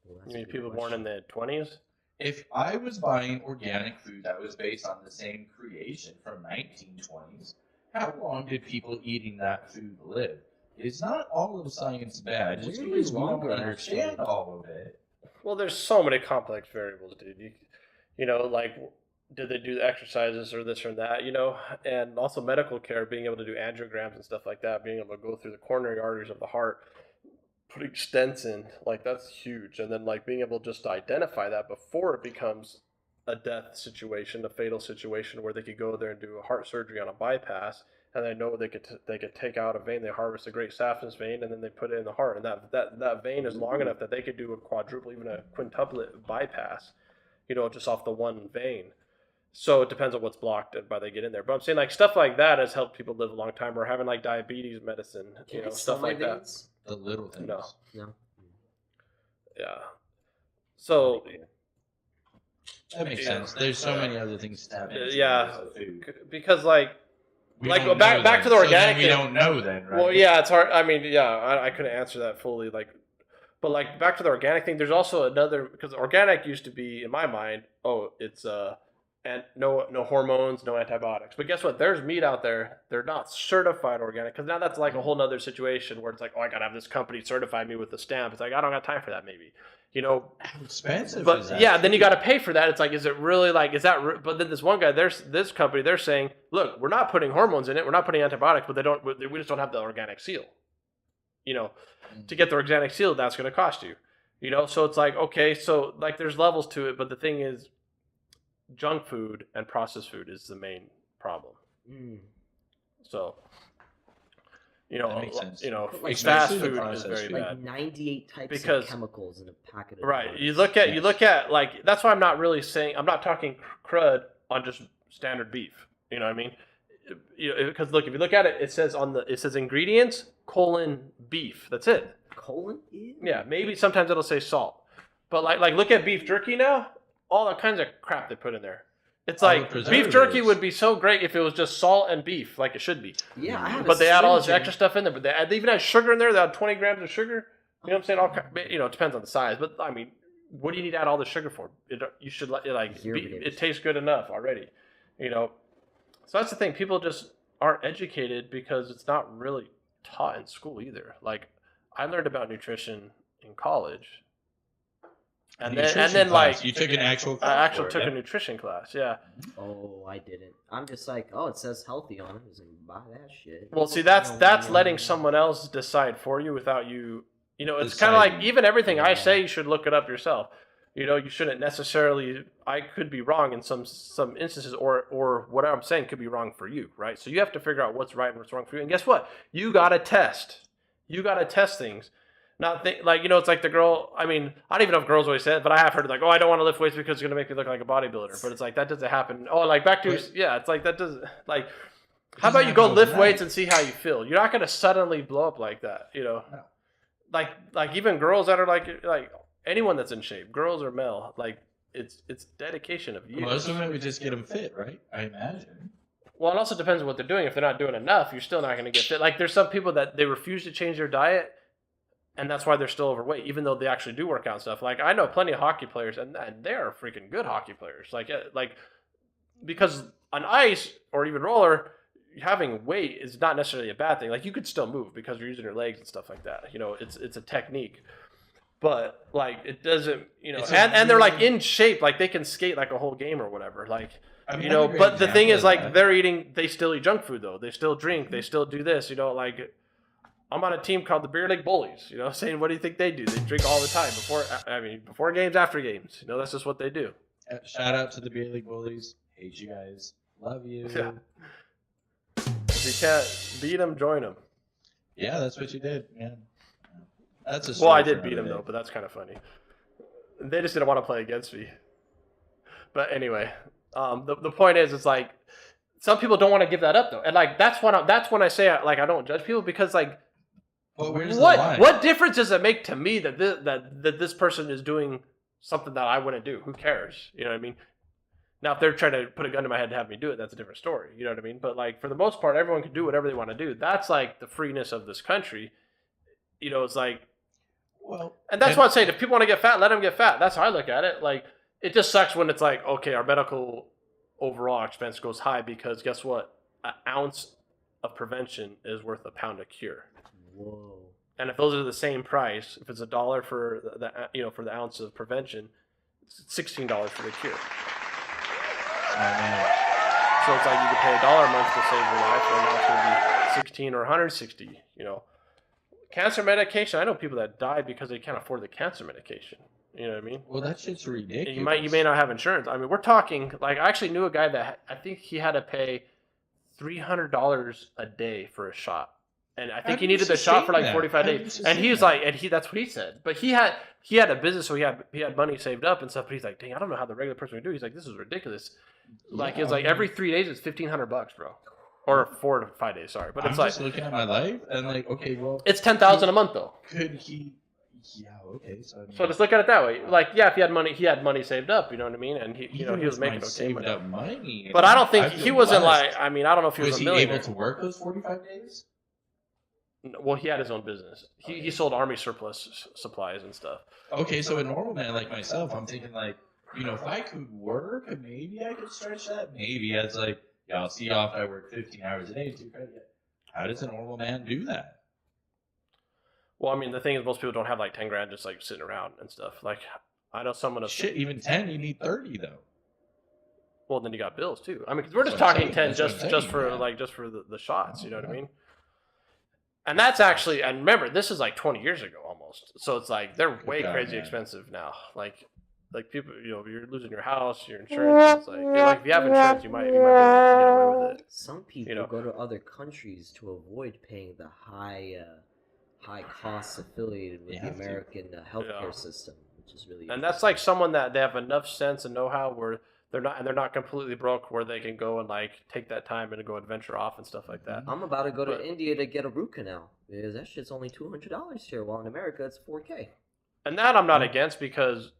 Well, you mean people born in the 20s? If I was buying organic food that was based on the same creation from 1920s, how long did people eating that food live? It's not all of science bad, just because we don't understand all of it. Well, there's so many complex variables, dude. You know, like, did they do the exercises or this or that, you know? And also medical care, being able to do angiograms and stuff like that, being able to go through the coronary arteries of the heart, putting stents in, like, that's huge. And then, like, being able just to identify that before it becomes a death situation, a fatal situation, where they could go there and do a heart surgery on a bypass, and they know they could take out a vein. They harvest a great saphenous vein, and then they put it in the heart. And that vein is long enough that they could do a quadruple, even a quintuplet bypass, you know, just off the one vein. So it depends on what's blocked and by they get in there. But I'm saying, like, stuff like that has helped people live a long time, or having like diabetes medicine, you know, stuff like that. The little things. No. Yeah. So that makes sense. There's so many other things to tap into. Yeah, because like back to the So organic. we don't know then, right? Well, yeah, it's hard. I mean, yeah, I couldn't answer that fully. Like, but like back to the organic thing. There's also another, because organic used to be, in my mind, it's and no hormones, no antibiotics. But guess what? There's meat out there. They're not certified organic, because now that's like a whole nother situation where it's like, I gotta have this company certify me with the stamp. It's like, I don't got time for that, maybe. You know, how expensive but is that? Yeah, then you got to pay for that. It's like, is it really like, is that? But then this one guy, this company, they're saying, look, we're not putting hormones in it, we're not putting antibiotics, but we just don't have the organic seal. You know, to get the organic seal, that's going to cost you. You know, so it's like, okay, so like there's levels to it, but the thing is, junk food and processed food is the main problem. So That makes sense. Like fast especially the food is processed very food. like bad. 98 types Because- of chemicals in a packet of Right. donuts. You look at like that's why I'm not really saying I'm not talking crud on just standard beef. You know what I mean? Because look, if you look at it, it says ingredients : beef. That's it. Colon? Ew. Yeah, maybe sometimes it'll say salt, but like look at beef jerky now. All the kinds of crap they put in there. It's All like the beef jerky preservatives. would be so great if it was just salt and beef, like it should be. Yeah, I have But a they add all this syringe extra stuff in there. But they even had sugar in there. They had 20 grams of sugar. You know what I'm saying? It depends on the size. But I mean, what do you need to add all the sugar for? You should it tastes good enough already. So that's the thing. People just aren't educated because it's not really taught in school either. Like I learned about nutrition in college. And then class. You took an actual class. I actually for it, took yeah? a nutrition class. Yeah. Oh, I didn't. I'm just like, oh, it says healthy on it. I was like, buy that shit. Well, see, that's letting someone else decide for you without you. It's kind of like Deciding. even everything I Yeah. say, you should look it up yourself. You shouldn't necessarily. I could be wrong in some instances, or what I'm saying could be wrong for you, right? So you have to figure out what's right and what's wrong for you. And guess what? You gotta test. You gotta test things. Not think it's like the girl. I mean, I don't even know if girls always say it, but I have heard like, oh, I don't want to lift weights because it's gonna make me look like a bodybuilder. But it's like that doesn't happen. Oh, like back to it's like that doesn't like. How about you go lift weights and see how you feel? You're not gonna suddenly blow up like that, No. Like even girls that are like anyone that's in shape, girls or male, like it's dedication of years. Most of it would just get them fit, right? I imagine. Well, it also depends on what they're doing. If they're not doing enough, you're still not going to get fit. Like there's some people that they refuse to change their diet, and that's why they're still overweight, even though they actually do work out and stuff. Like I know plenty of hockey players, and they're freaking good hockey players. Like because on ice or even roller, having weight is not necessarily a bad thing. Like you could still move because you're using your legs and stuff like that. It's a technique. But like it doesn't, and they're like in shape, like they can skate like a whole game or whatever. Like but the thing is like they still eat junk food though. They still drink, they still do this, like I'm on a team called the Beer League Bullies, saying what do you think they do? They drink all the time before games, after games. That's just what they do. Shout out to the Beer League Bullies. Hate you guys. Love you. Yeah. If you can't beat them, join them. Yeah, that's what you did, man. That's a Well, I story did for beat them another though, day. but that's kind of funny. They just didn't want to play against me. But anyway, the point is, it's like some people don't want to give that up though, and like that's when I say I don't judge people because like, But where's the line? what difference does it make to me that this person is doing something that I wouldn't do? Who cares? You know what I mean? Now, if they're trying to put a gun to my head and have me do it, that's a different story. You know what I mean? But like for the most part, everyone can do whatever they want to do. That's like the freeness of this country. It's like. Well, And that's why I'm saying, if people want to get fat, let them get fat. That's how I look at it. Like, it just sucks when it's like, okay, our medical overall expense goes high because guess what? An ounce of prevention is worth a pound of cure. Whoa. And if those are the same price, if it's $1 for for the ounce of prevention, it's $16 for the cure. oh, man. So it's like you could pay $1 a month to save your life, and now it's going to be 16 or 160. Cancer medication. I know people that die because they can't afford the cancer medication. You know what I mean? Well, that shit's ridiculous. You may not have insurance. I mean, we're talking like I actually knew a guy that I think he had to pay $300 a day for a shot, and I think he needed the shot for like 45 days. And he was like, that's what he said. But he had a business, so he had money saved up and stuff. But he's like, dang, I don't know how the regular person would do. He's like, this is ridiculous. Like it's like every 3 days it's $1,500, bro, or 4 to 5 days. Sorry, but I'm it's like just looking at my life and like, okay, well, it's $10,000 a month though. could he? Yeah, okay. So, I mean, So just look at it that way. Like, yeah, if he had money saved up, you know what I mean, and he even was with making my okay saved money. up money. But I don't think feel he wasn't blessed. like. I mean, I don't know if he was Was a he millionaire. able to work those 45 days? Well, he had his own business. He sold army surplus supplies and stuff. Okay, so a normal man like myself, I'm thinking like, if I could work, maybe I could stretch that. Maybe it's like, yeah, I'll see off I work 15 hours a day. How does a normal man do that? Well, I mean, the thing is, most people don't have like 10 grand just like sitting around and stuff. Like, I know someone of Shit, even 10, you need 30 though. Well, then you got bills too. I mean, 'cause we're just That's what I'm talking 10 saying. That's what I'm saying, just for the shots. You know what I Oh, mean? And that's actually, and remember, this is like 20 years ago almost. So it's like they're way God, crazy man. expensive now. Like, like people, you're losing your house, your insurance. It's like if you have insurance, you might be able to get away with it. Some people go to other countries to avoid paying the high costs affiliated with the American healthcare system, which is really. And that's like someone that they have enough sense and know-how where they're not completely broke, where they can go and like take that time and go adventure off and stuff like that. I'm about to go to India to get a root canal because that shit's only $200 here, while in America it's $4K. And that I'm not against because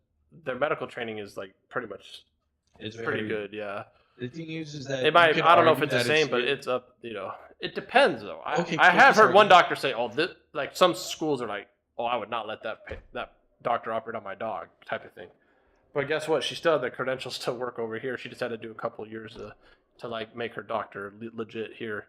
their medical training is like pretty much pretty good. Yeah. The thing is that it might. I don't know if it's the same, but it's up. It depends though. I have heard one doctor say, "Oh, like some schools are like, oh, I would not let that doctor operate on my dog," type of thing. But guess what? She still had the credentials to work over here. She just had to do a couple of years to like make her doctor legit here.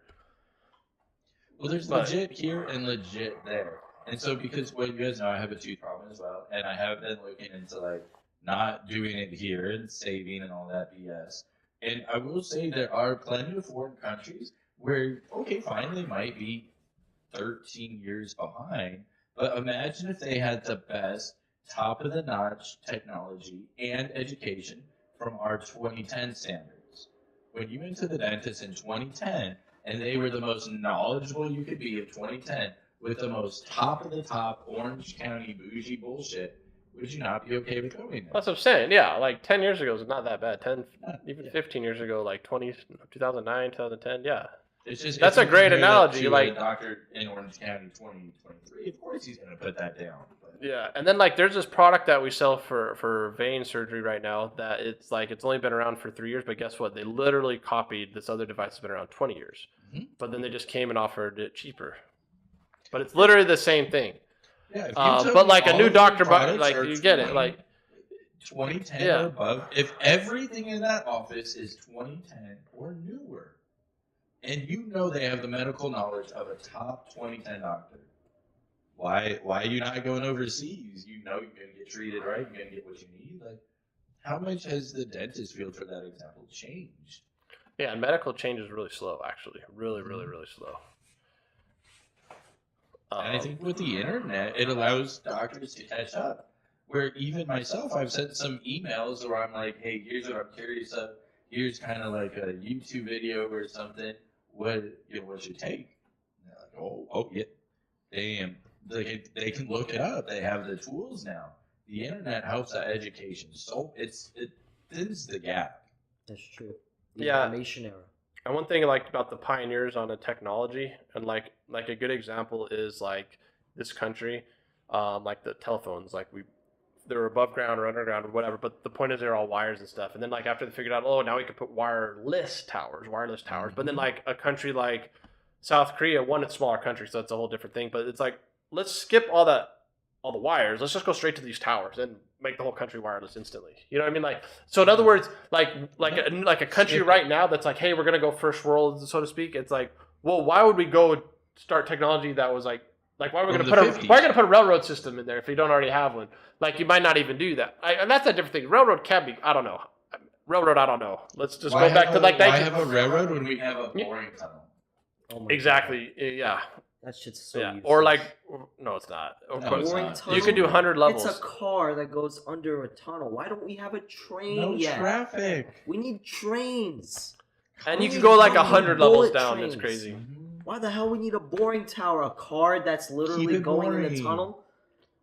Well, there's legit here and legit there. And so, because you guys know, I have a tooth problem as well, and I have been looking into like not doing it here and saving and all that BS. And I will say there are plenty of foreign countries where, okay, fine, they might be 13 years behind, but imagine if they had the best top of the notch technology and education from our 2010 standards. When you went to the dentist in 2010, and they were the most knowledgeable you could be of 2010, with the most top of the top Orange County bougie bullshit, would you not be okay with going there? That's what I'm saying. Yeah, like 10 years ago is not that bad. 15 years ago, like 2009, 2010. Yeah, that's a great analogy. Like a doctor in Orange County 2023, of course he's gonna put that down. But. Yeah, and then like there's this product that we sell for vein surgery right now that it's only been around for 3 years, but guess what? They literally copied this other device that's been around 20 years, but then they just came and offered it cheaper. But it's literally the same thing. Yeah, but like a new doctor, like you get it, like 2010 or above. If everything in that office is 2010 or newer, and you know they have the medical knowledge of a top 2010 doctor, why are you not going overseas? You know you're gonna get treated right. You're gonna get what you need. Like, how much has the dentist field, for that example, changed? Yeah, and medical change is really slow, actually, really slow. And I think with the internet, it allows doctors to catch up. Where even myself, I've sent some emails where I'm like, hey, here's what I'm curious of. Here's kind of like a YouTube video or something. What's your take? And they're like, oh, yeah. Damn. They can look it up. They have the tools now. The internet helps that education. So it thins the gap. That's true. The information era. And one thing I liked about the pioneers on the technology, and like a good example is like this country, like the telephones, like they're above ground or underground or whatever, but the point is they're all wires and stuff. And then like after they figured out, oh, now we can put wireless towers. But then like a country like South Korea, it's a smaller country, so that's a whole different thing. But it's like, let's skip all the wires. Let's just go straight to these towers and make the whole country wireless instantly. You know what I mean? Like, so in other words, like a country right now that's like, hey, we're gonna go first world, so to speak. It's like, well, why would we go start technology that was like why are we gonna put a railroad system in there if you don't already have one? Like, you might not even do that. And that's a different thing. Railroad can be. I don't know. I don't know. Let's just go back to like that. Why have a railroad when we have a boring tunnel? Oh exactly. God. Yeah. That shit's so useless. Useless. Or like, no, it's not. You could do 100 levels. It's a car that goes under a tunnel. Why don't we have a train yet? No traffic. We need trains. And you could go like 100 levels down. Trains. That's crazy. Why the hell we need a boring tower? A car that's literally going in a tunnel?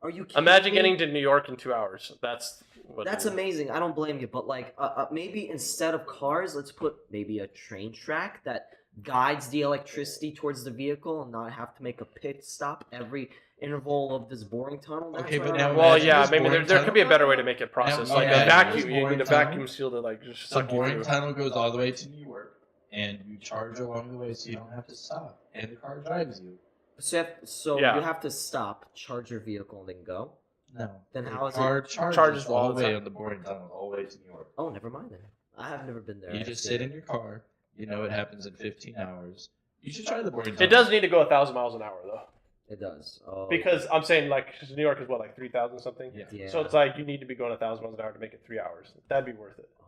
Are you kidding Imagine me? getting to New York in 2 hours. That's amazing. I don't blame you. But like, maybe instead of cars, let's put maybe a train track that guides the electricity towards the vehicle and not have to make a pit stop every interval of this boring tunnel. That's okay, but now maybe there could be a better way to make it process. Like a vacuum, you need a vacuum seal to like just suck you through. The boring tunnel goes all the way to New York, and you charge along the way, so you don't have to stop, and the car drives you. So you have to stop, charge your vehicle, and then go. No. Then how is it? Charges all the way on the boring tunnel, all the way to New York. Oh, never mind then. I have never been there. You just sit in your car. You know it happens in 15 hours. You should try the boring tunnel. It does need to go 1,000 miles an hour though. It does. Oh. Because I'm saying like New York is what, like 3,000 something. Yeah. So it's like you need to be going 1,000 miles an hour to make it 3 hours. That'd be worth it. Oh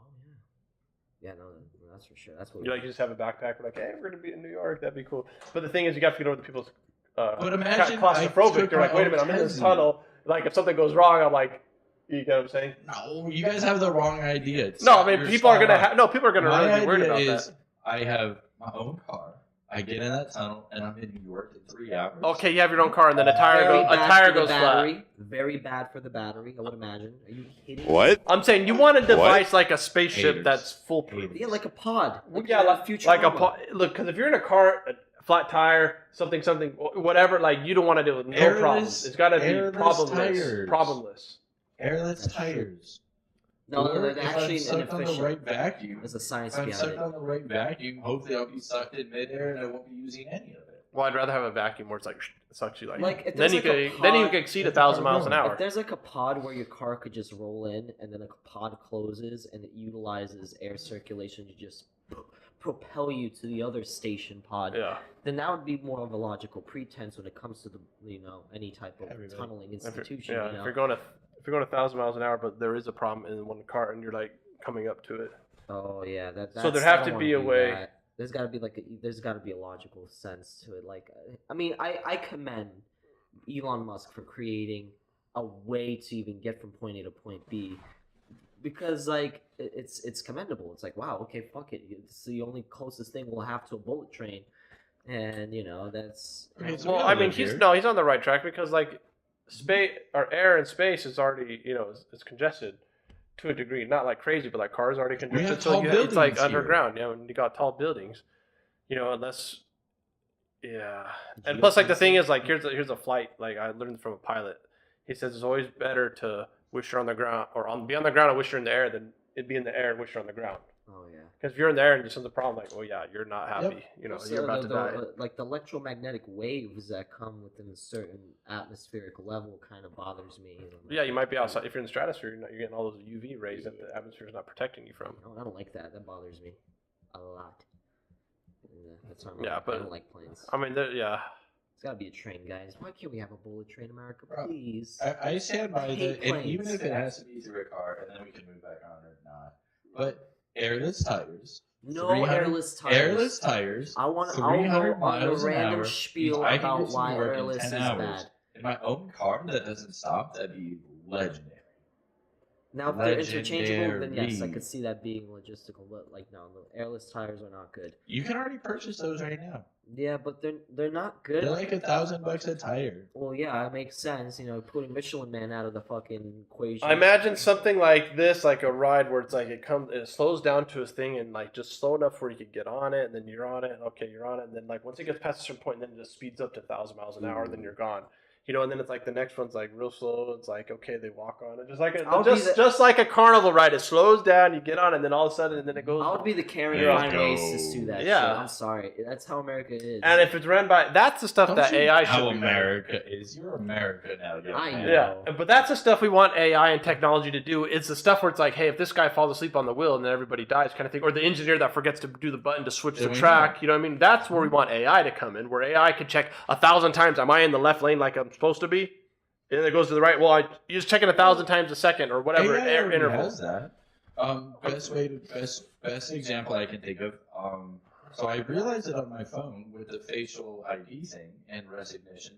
yeah. Yeah, no, that's for sure. That's what. You just have a backpack. We're like, hey, we're gonna be in New York. That'd be cool. But the thing is, you have to get over the people's. But imagine claustrophobic. They're like, wait a minute, I'm in this tunnel. Like if something goes wrong, I'm like, You get what I'm saying? No, you guys have the wrong idea. No, I mean people are gonna My really be worried idea about is that. I have my own car. I get in that tunnel and I'm in New York in 3 hours. Okay, you have your own car, and then a tire goes flat. Very bad for the battery, I would imagine. Are you kidding? What? I'm saying you want a device like a spaceship Haters. that's foolproof. Yeah, like a pod. Yeah, like Futurama. a pod. Look, because if you're in a car, a flat tire, something, whatever, like you don't want to deal with no Airless- problems. It's got to be airless problemless. tires. Problemless. Airless That's true. tires. No, Or they're if actually I'm sucked on the inefficient. right vacuum. There's a science If I'm behind sucked it. on the right vacuum, hopefully I'll be sucked in midair and I won't be using any of it. Well, I'd rather have a vacuum where it's like it sucks you Like, if then there's you like a could then you pod- could exceed 1,000 miles an hour. If there's like a pod where your car could just roll in and then a pod closes and it utilizes air circulation to just propel you to the other station pod, Yeah. then that would be more of a logical pretense when it comes to the any type of Everybody. tunneling If you're, institution. yeah, if you're going 1,000 miles an hour, but there is a problem in one car and you're like coming up to it. Oh yeah, So there have to be a way. That. There's got to be there's got to be a logical sense to it. Like, I mean, I commend Elon Musk for creating a way to even get from point A to point B, because like it's commendable. It's like, wow, okay, fuck it. It's the only closest thing we'll have to a bullet train, and that's. Okay, so Well, we I all mean, live he's here. he's on the right track because like space or air in space is already it's congested to a degree, not like crazy, but like cars already congested. have So tall it's like buildings here. underground, when you got tall buildings, unless. Yeah, and you plus, like the guys thing see- is, like here's a flight. Like I learned from a pilot. He says it's always better to wish you're on the ground or be on the ground and wish you're in the air than it be in the air and wish you're on the ground. Oh yeah. Because if you're in the air and there's some problem, like, oh yeah, you're not happy. Also, You're about to die. like the electromagnetic waves that come within a certain atmospheric level kind of bothers me. Yeah, you might be outside. If you're in the stratosphere, you're getting all those UV rays that the atmosphere is not protecting you from. I don't like that. That bothers me a lot. Yeah, that's why Yeah, I but- don't like planes. I mean, yeah. It's gotta be a train, guys. Why can't we have a bullet train, America? Bro, Please. I stand by I hate that, and even planes. if it has to be through a car, and then we can move back on or not. But airless tires. No 300 airless tires. Airless tires. I want to 300 go on a miles an random hour. spiel I can about get to why New York in airless 10 is hours. bad. In my own car that doesn't stop, that'd be legendary. Now, if they're interchangeable, then yes, I Legendary. could see that being logistical. But like, no, the airless tires are not good. You can already purchase those right now. Yeah, but they're not good. They're like $1,000 a tire. Well, yeah, it makes sense. Putting Michelin Man out of the fucking equation. I imagine something like this, like a ride where it's like it slows down to a thing and like just slow enough where you could get on it, and then you're on it, and okay, you're on it, and then like once it gets past a certain point, then it just speeds up to 1,000 miles an hour, then you're gone. And then it's like the next one's like real slow. It's like okay, they walk on it, just like a carnival ride. It slows down, you get on it, and then all of a sudden, and then it goes. I would be the Karen There you Fine go. racist to that Yeah. shit. I'm sorry. That's how America is. And if it's run by, that's the stuff Don't that you AI know how should be running. America is. You're America now. young I man. know. Yeah, but that's the stuff we want AI and technology to do. It's the stuff where it's like, hey, if this guy falls asleep on the wheel and then everybody dies, kind of thing, or the engineer that forgets to do the button to switch Then the we track. know. You know what I mean? That's where we want AI to come in, where AI could check 1,000 times. Am I in the left lane like I'm supposed to be? And then it goes to the right. Well, you're just checking 1,000 times a second or whatever AI already interval. has that. Best example I can think of. So I realized it on my phone with the facial ID thing and recognition.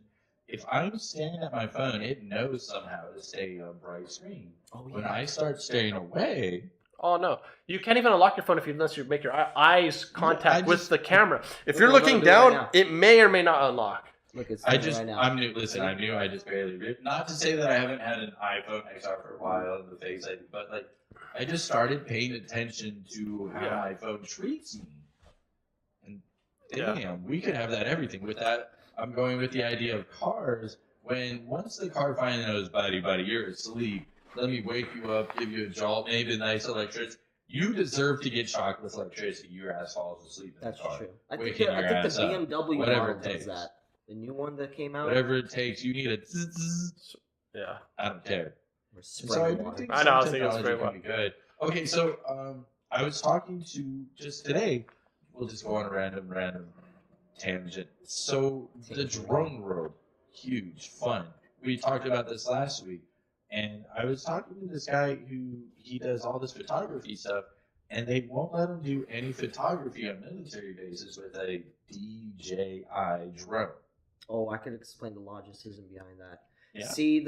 If I'm staring at my phone, it knows somehow to stay on bright screen. Oh, When yeah. I start staring away, Oh no, you can't even unlock your phone unless you make your eyes contact I with just- the camera. If Look, you're I'm looking gonna do it right down, now. it may or may not unlock. Look, it's I doing it just right now. I'm new. Listen, I'm new. I just barely ripped. Not to say that I haven't had an iPhone XR for a while in the Face ID, but like I just started paying attention to how Yeah. my phone treats me. And Yeah. damn, we could have that everything. With that, I'm going with the idea of cars. Once the car finally knows, buddy, you're asleep. Let me wake you up, give you a jolt, maybe a nice electricity. You deserve to get shocked with electricity. Your ass falls asleep in That's the car. true. I think, waking I your think ass the up. BMW Whatever model it does takes. that. The new one that came out. Whatever it takes, you need a zzz, zzz. Yeah. I don't care. Or And spray so I do water. think I know, I was some thinking technology spray can be good. Okay, so I was talking to just today. We'll just go on a random tangent. So the drone world, huge fun. We talked about this last week, and I was talking to this guy who he does all this photography stuff, and they won't let him do any photography on military bases with a DJI drone. Oh, I could explain the logicism behind that. Yeah. See,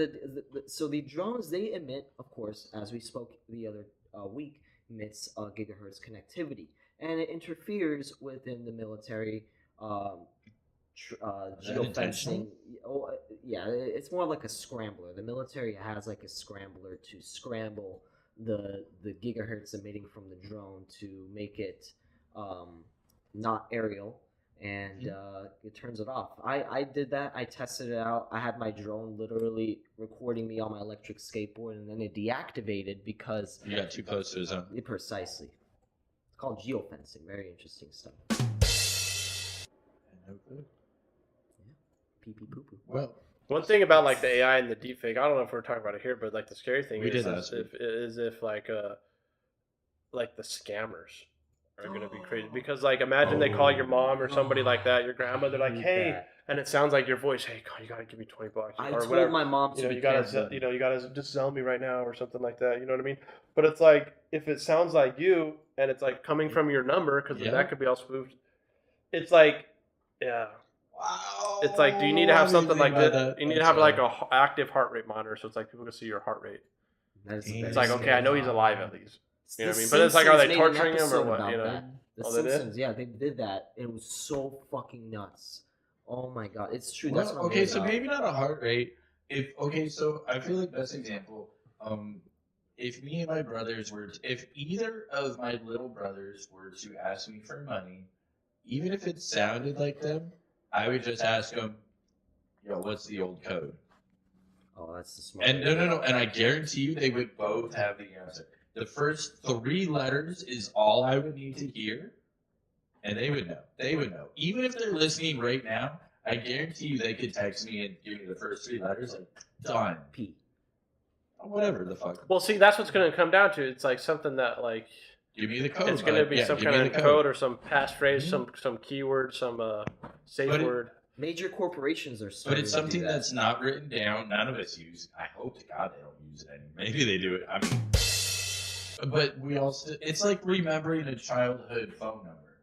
so the drones, they emit, of course, as we spoke the other week, emits gigahertz connectivity, and it interferes within the military Is that intentional? geofencing. Oh, yeah, it's more like a scrambler. The military has like a scrambler to scramble the gigahertz emitting from the drone to make it not aerial, and it turns it off. I did that. I tested it out. I had my drone literally recording me on my electric skateboard, and then it deactivated because You got too close to the zone. precisely. It's called geofencing. Very interesting stuff. No clue. Pee pee poo poo. Well, One thing about like the AI and the deepfake, I don't know if we're talking about it here, but like the scary thing We is, did last week. if like the scammers are gonna be crazy, because like imagine they call your mom or somebody like that, your grandma, they're like, hey, and it sounds like your voice, hey, you gotta give me $20 I or told whatever. my mom to You know, be you gotta, careful. you gotta just sell me right now or something like that. You know what I mean? But it's like if it sounds like you and it's like coming from your number, because Yeah. that could be all spoofed. It's like, yeah. wow. It's like, do you need to have something like that? You need to That's have like a active heart rate monitor, so it's like people can see your heart rate. That is It's It's like, okay, I know he's alive at least. You know what I mean? The But it's like, are they Simpsons made an torturing him or episode what? about You know? that. The Oh, they did? Simpsons, yeah, they did that. It was so fucking nuts. Oh my god, it's true. Well, That's what I'm okay, worried so about. maybe not a heart rate. So I feel like best example. If me and my brothers if either of my little brothers were to ask me for money, even if it sounded like them, I would just ask them, "Yo, what's the old code?" Oh, that's the smart. And no, and I guarantee you they would both have the answer. The first 3 letters is all I would need to hear, and they would know. They would know. Even if they're listening right now, I guarantee you they could text me and give me the first 3 letters, like, done. P. Whatever the fuck. Well, see, that's what's going to come down to. It's like something that, like, Give me the code. it's going to be some give kind me of the code or some passphrase, Mhm. some keyword, some safe But word. Major corporations are But starting it's to do something that. that's not written down. None of us use. I hope to God they don't use it anymore. Maybe they do it. I mean, but we also. It's like remembering a childhood phone number.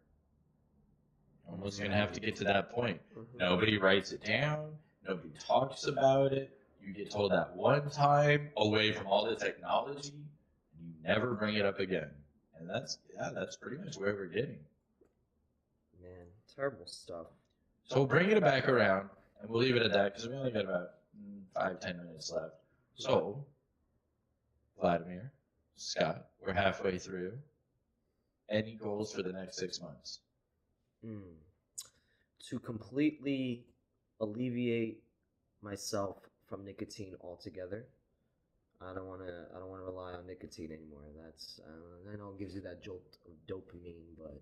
Almost gonna have to get to that point. Mhm. Nobody writes it down. Nobody talks about it. You get told that one time away from all the technology, and you never bring it up again. And that's pretty much where we're getting. Man, terrible stuff. So we'll bring it back around, and we'll leave it at that because we only got about 5-10 minutes left. So, Vladimir, Scott, we're halfway through. Any goals for the next 6 months? To completely alleviate myself from nicotine altogether. I don't want to rely on nicotine anymore. That's I know it gives you that jolt of dopamine, but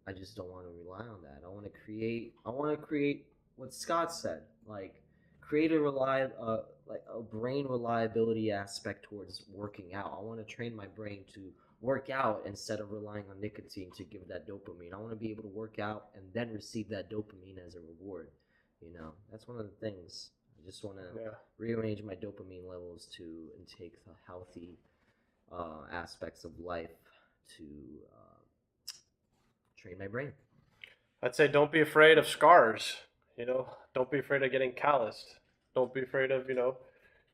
I just don't want to rely on that. I want to create what Scott said, like create a brain reliability aspect towards working out. I want to train my brain to work out instead of relying on nicotine to give that dopamine. I want to be able to work out and then receive that dopamine as a reward. You know, that's one of the things. I just want to rearrange my dopamine levels to intake the healthy aspects of life to train my brain. I'd say don't be afraid of scars. You know, don't be afraid of getting calloused. Don't be afraid of,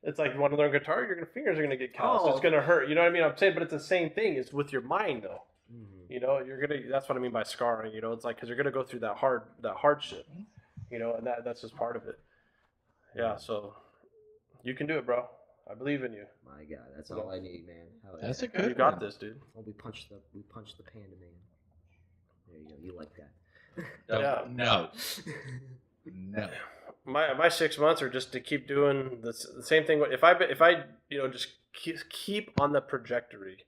it's like you want to learn guitar, your fingers are going to get calloused. It's going to hurt. You know what I mean? I'm saying, but it's the same thing. It's with your mind, though. Mm-hmm. You know, that's what I mean by scarring. You know, it's like, because you're going to go through that hardship, and that's just part of it. Yeah, so you can do it, bro. I believe in you. My God, that's all I need, man. That's a good You got one. this, dude. Oh, we punched the panda man. There you go. You like that? Yeah. No. My 6 months are just to keep doing the same thing. If I just keep on the trajectory,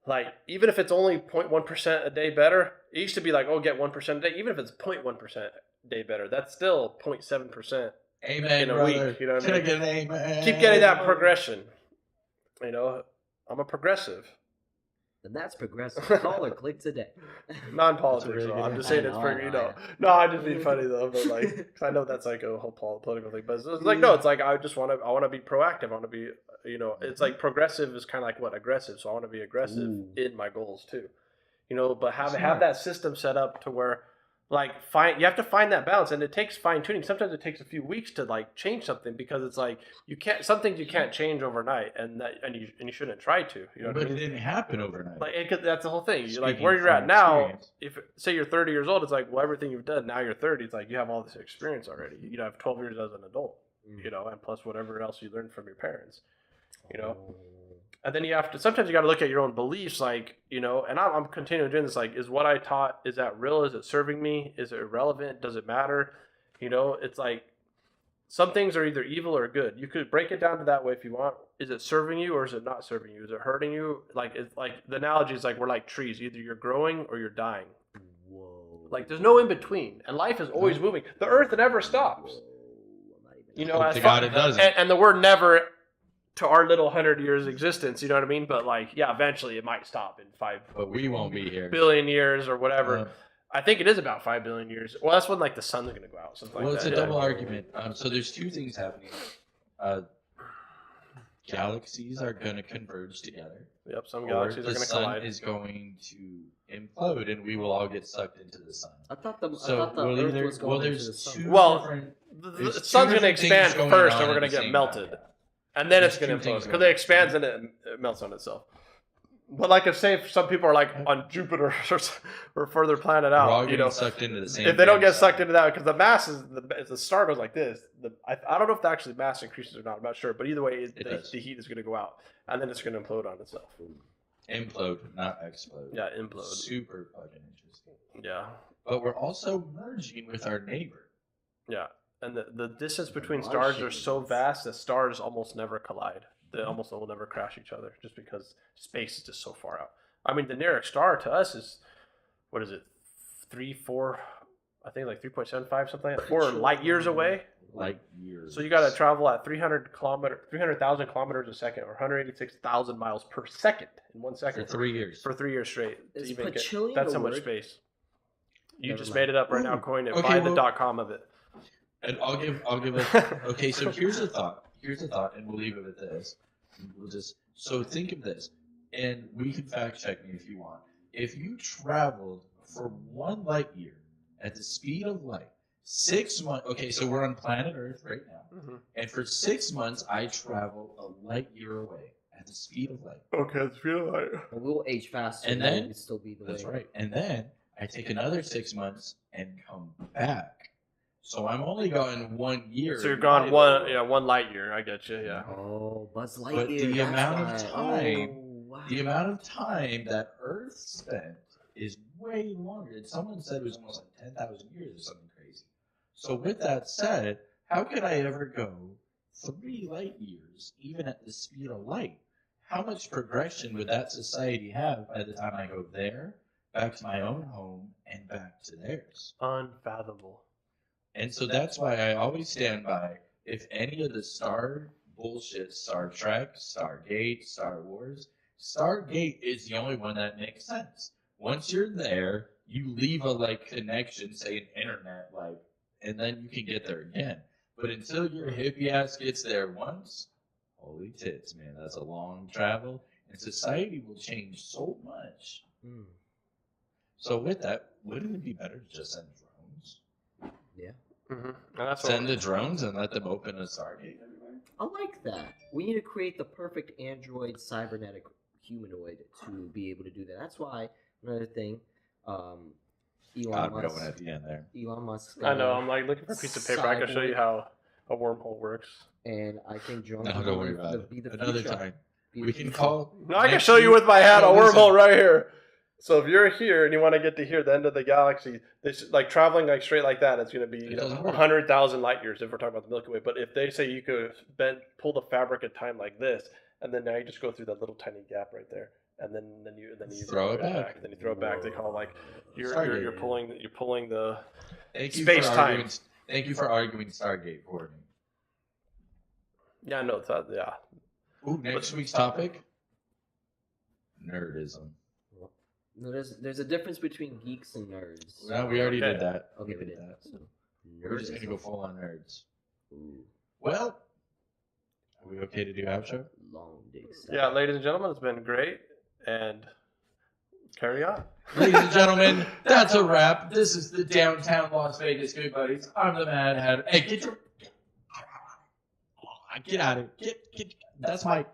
like even if it's only 0.1% a day better. It used to be like, oh, get 1% a day. Even if it's 0.1% a day better, that's still 0.7%. Amen, in a brother. week. You know what Can I I mean? get an amen? Keep getting that progression. I'm a progressive. And that's progressive. Call or click today. Non-politics, That's a though. really I'm good just saying I it's know, for, I know. No, I'm just being funny, though. But, like, 'cause I know that's, like, a whole political thing. But it's like, no, it's like I want to be proactive. I want to be, it's like progressive is kind of like what? Aggressive. So I want to be aggressive Ooh. in my goals, too. But have Smart. that system set up to where, like you have to find that balance, and it takes fine tuning. Sometimes it takes a few weeks to like change something because it's like some things you can't change overnight, and you shouldn't try to. You know but what I it mean? didn't happen overnight. Like that's the whole thing. You're like Speaking where you're from at now. experience. If say you're 30 years old, it's like well everything you've done now you're 30. It's like you have all this experience already. You know, have 12 years as an adult. You know, and plus whatever else you learned from your parents. You know. And then you have to, sometimes you got to look at your own beliefs, like, you know, and I'm continuing doing this, like, is what I taught, is that real? Is it serving me? Is it irrelevant? Does it matter? You know, it's like, some things are either evil or good. You could break it down to that way if you want. Is it serving you or is it not serving you? Is it hurting you? Like, it's like, the analogy is like, we're like trees. Either you're growing or you're dying. Whoa. Like, there's no in between. And life is always moving. The earth never stops. You know, Hope to God it doesn't. And the word never to our little 100 years existence, you know what I mean? But like, yeah, eventually it might stop in 5 But we won't be here. billion years or whatever. I think it is about 5 billion years. Well, that's when like the sun's going to go out. Something Well, like it's that. a double argument. So there's two things happening. Galaxies are going to converge together. Yep, some Or galaxies are the going to sun collide. is going to implode, and we will all get sucked into the sun. I thought the So Earth we'll was going into there's the sun. two Well, different. The There's two sun's going to different things expand going first, on and we're at going to the get same melted. time. And then There's it's going to two implode things because going it expands and it melts on itself. But like if say some people are like on Jupiter or further planet We're all out, getting you know, sucked into the same. if they don't damn get sun. sucked into that because the mass is the star goes like this. I don't know if the actually mass increases or not. I'm not sure, but either way, the heat is going to go out and then it's going to implode on itself. Implode, not explode. Yeah, implode. Super fucking interesting. Yeah, But we're also merging with our neighbor. yeah, and the distance between stars are so vast that stars almost never collide. They almost will never crash each other just because space is just so far out. I mean, the nearest star to us is, what is it, 4, I think like 3.75, something like that, 4 light years away. Light years. So you got to travel at 300,000 kilometers a second, or 186,000 miles per second in 1 second. For 3 years. For 3 years straight. to Is even get- Pachillion that's a how much word? space. You Never just mind. made it up right now, Ooh. coin it. Okay, Buy well- the .com of it. And I'll give a okay. So here's a thought. And we'll leave it with this. We'll just think of this, and we can fact check me if you want. If you traveled for 1 light year at the speed of light, 6 months. Okay, so we're on planet Earth right now, and for 6 months I travel a light year away at the speed of light. Okay, it's feel like. Well, we'll age faster, And but then- we'd still be the That's way. right. And then I take another 6 months and come back. So I'm only going 1 year. So you're in gone my 1 light year. I get you. Yeah. Oh, Buzz Lightyear. But the that's amount of why. time- Oh, wow. The amount of time that Earth spent is way longer. And someone said it was almost like 10,000 years or something crazy. So with that said, how could I ever go 3 light years, even at the speed of light? How much progression would that society have by the time I go there, back to my own home, and back to theirs? Unfathomable. And so that's why I always stand by, if any of the Star bullshit, Star Trek, Stargate, Star Wars, Stargate is the only one that makes sense. Once you're there, you leave a connection, say an internet, and then you can get there again. But until your hippie ass gets there once, holy tits, man, that's a long travel, and society will change so much. Hmm. So with that, wouldn't it be better to just send drones? Yeah. And that's Send the drones and let them open a Stargate everywhere? I like that. We need to create the perfect android cybernetic humanoid to be able to do that. That's why another thing, Elon God, Musk. going at the end there. Elon Musk. I know. I'm like looking for a piece of paper. I can show you how a wormhole works. And I think drones No, will don't worry about it. be the Another future. time. Be We the can future. call. No, I can next show you week- with my hat a No, listen. wormhole right here. So if you're here and you want to get to here, the end of the galaxy, this like traveling like straight like that, it's going to be It doesn't work. 100,000 light years if we're talking about the Milky Way. But if they say you could pull the fabric of time like this, and then now you just go through that little tiny gap right there, and then you Throw it back. Then you throw it back. They call it like you're Stargate. pulling the Thank you space for time. arguing. Thank you for arguing Stargate for me. yeah no that yeah. Ooh, next week's topic: nerdism. No, there's a difference between geeks and nerds. No, we already Okay. did that. Okay, we did that. So, We're just gonna nerdism. go full on nerds. Ooh, Well, are we okay to do outro? long dick. Yeah, ladies and gentlemen, it's been great, and Carry on. Ladies and gentlemen, that's a wrap. This is the Downtown Las Vegas Good Buddies. I'm the Mad Hatter. Hey, get out of here. Get. That's my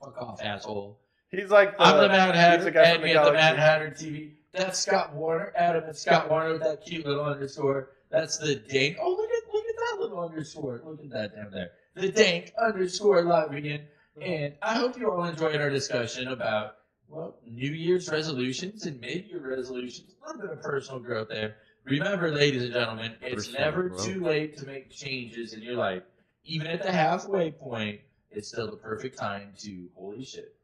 fuck off, asshole. He's like I'm the Mad he's Hatter. the guy Add from me the at the galaxy. Mad Hatter TV. That's Scott Warner. Adam and Scott Warner with that cute little underscore. That's the Dank. Oh, look at that little underscore. Look at that down there. The Dank underscore Latvian. And I hope you all enjoyed our discussion about, well, New Year's resolutions and mid-year resolutions. A little bit of personal growth there. Remember, ladies and gentlemen, it's Personal never growth. too late to make changes in your life. Even at the halfway point, it's still the perfect time to, holy shit,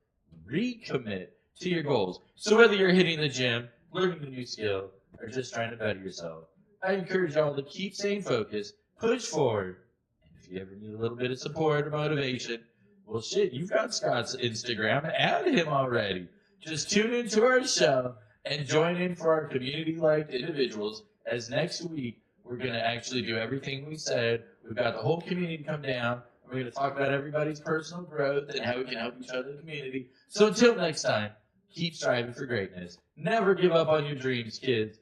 recommit to your goals. So whether you're hitting the gym, learning a new skill, or just trying to better yourself, I encourage y'all to keep staying focused, push forward, and if you ever need a little bit of support or motivation, well, shit, you've got Scott's Instagram. Add him already. Just tune into our show and join in for our community-like individuals, as next week we're going to actually do everything we said. We've got the whole community come down. We're going to talk about everybody's personal growth and how we can help each other in the community. So until next time, keep striving for greatness. Never give up on your dreams, kids.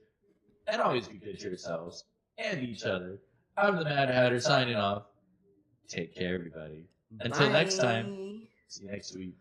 And always be good to yourselves and each other. I'm the Mad Hatter signing off. Take care, everybody. Until next time, see you next week.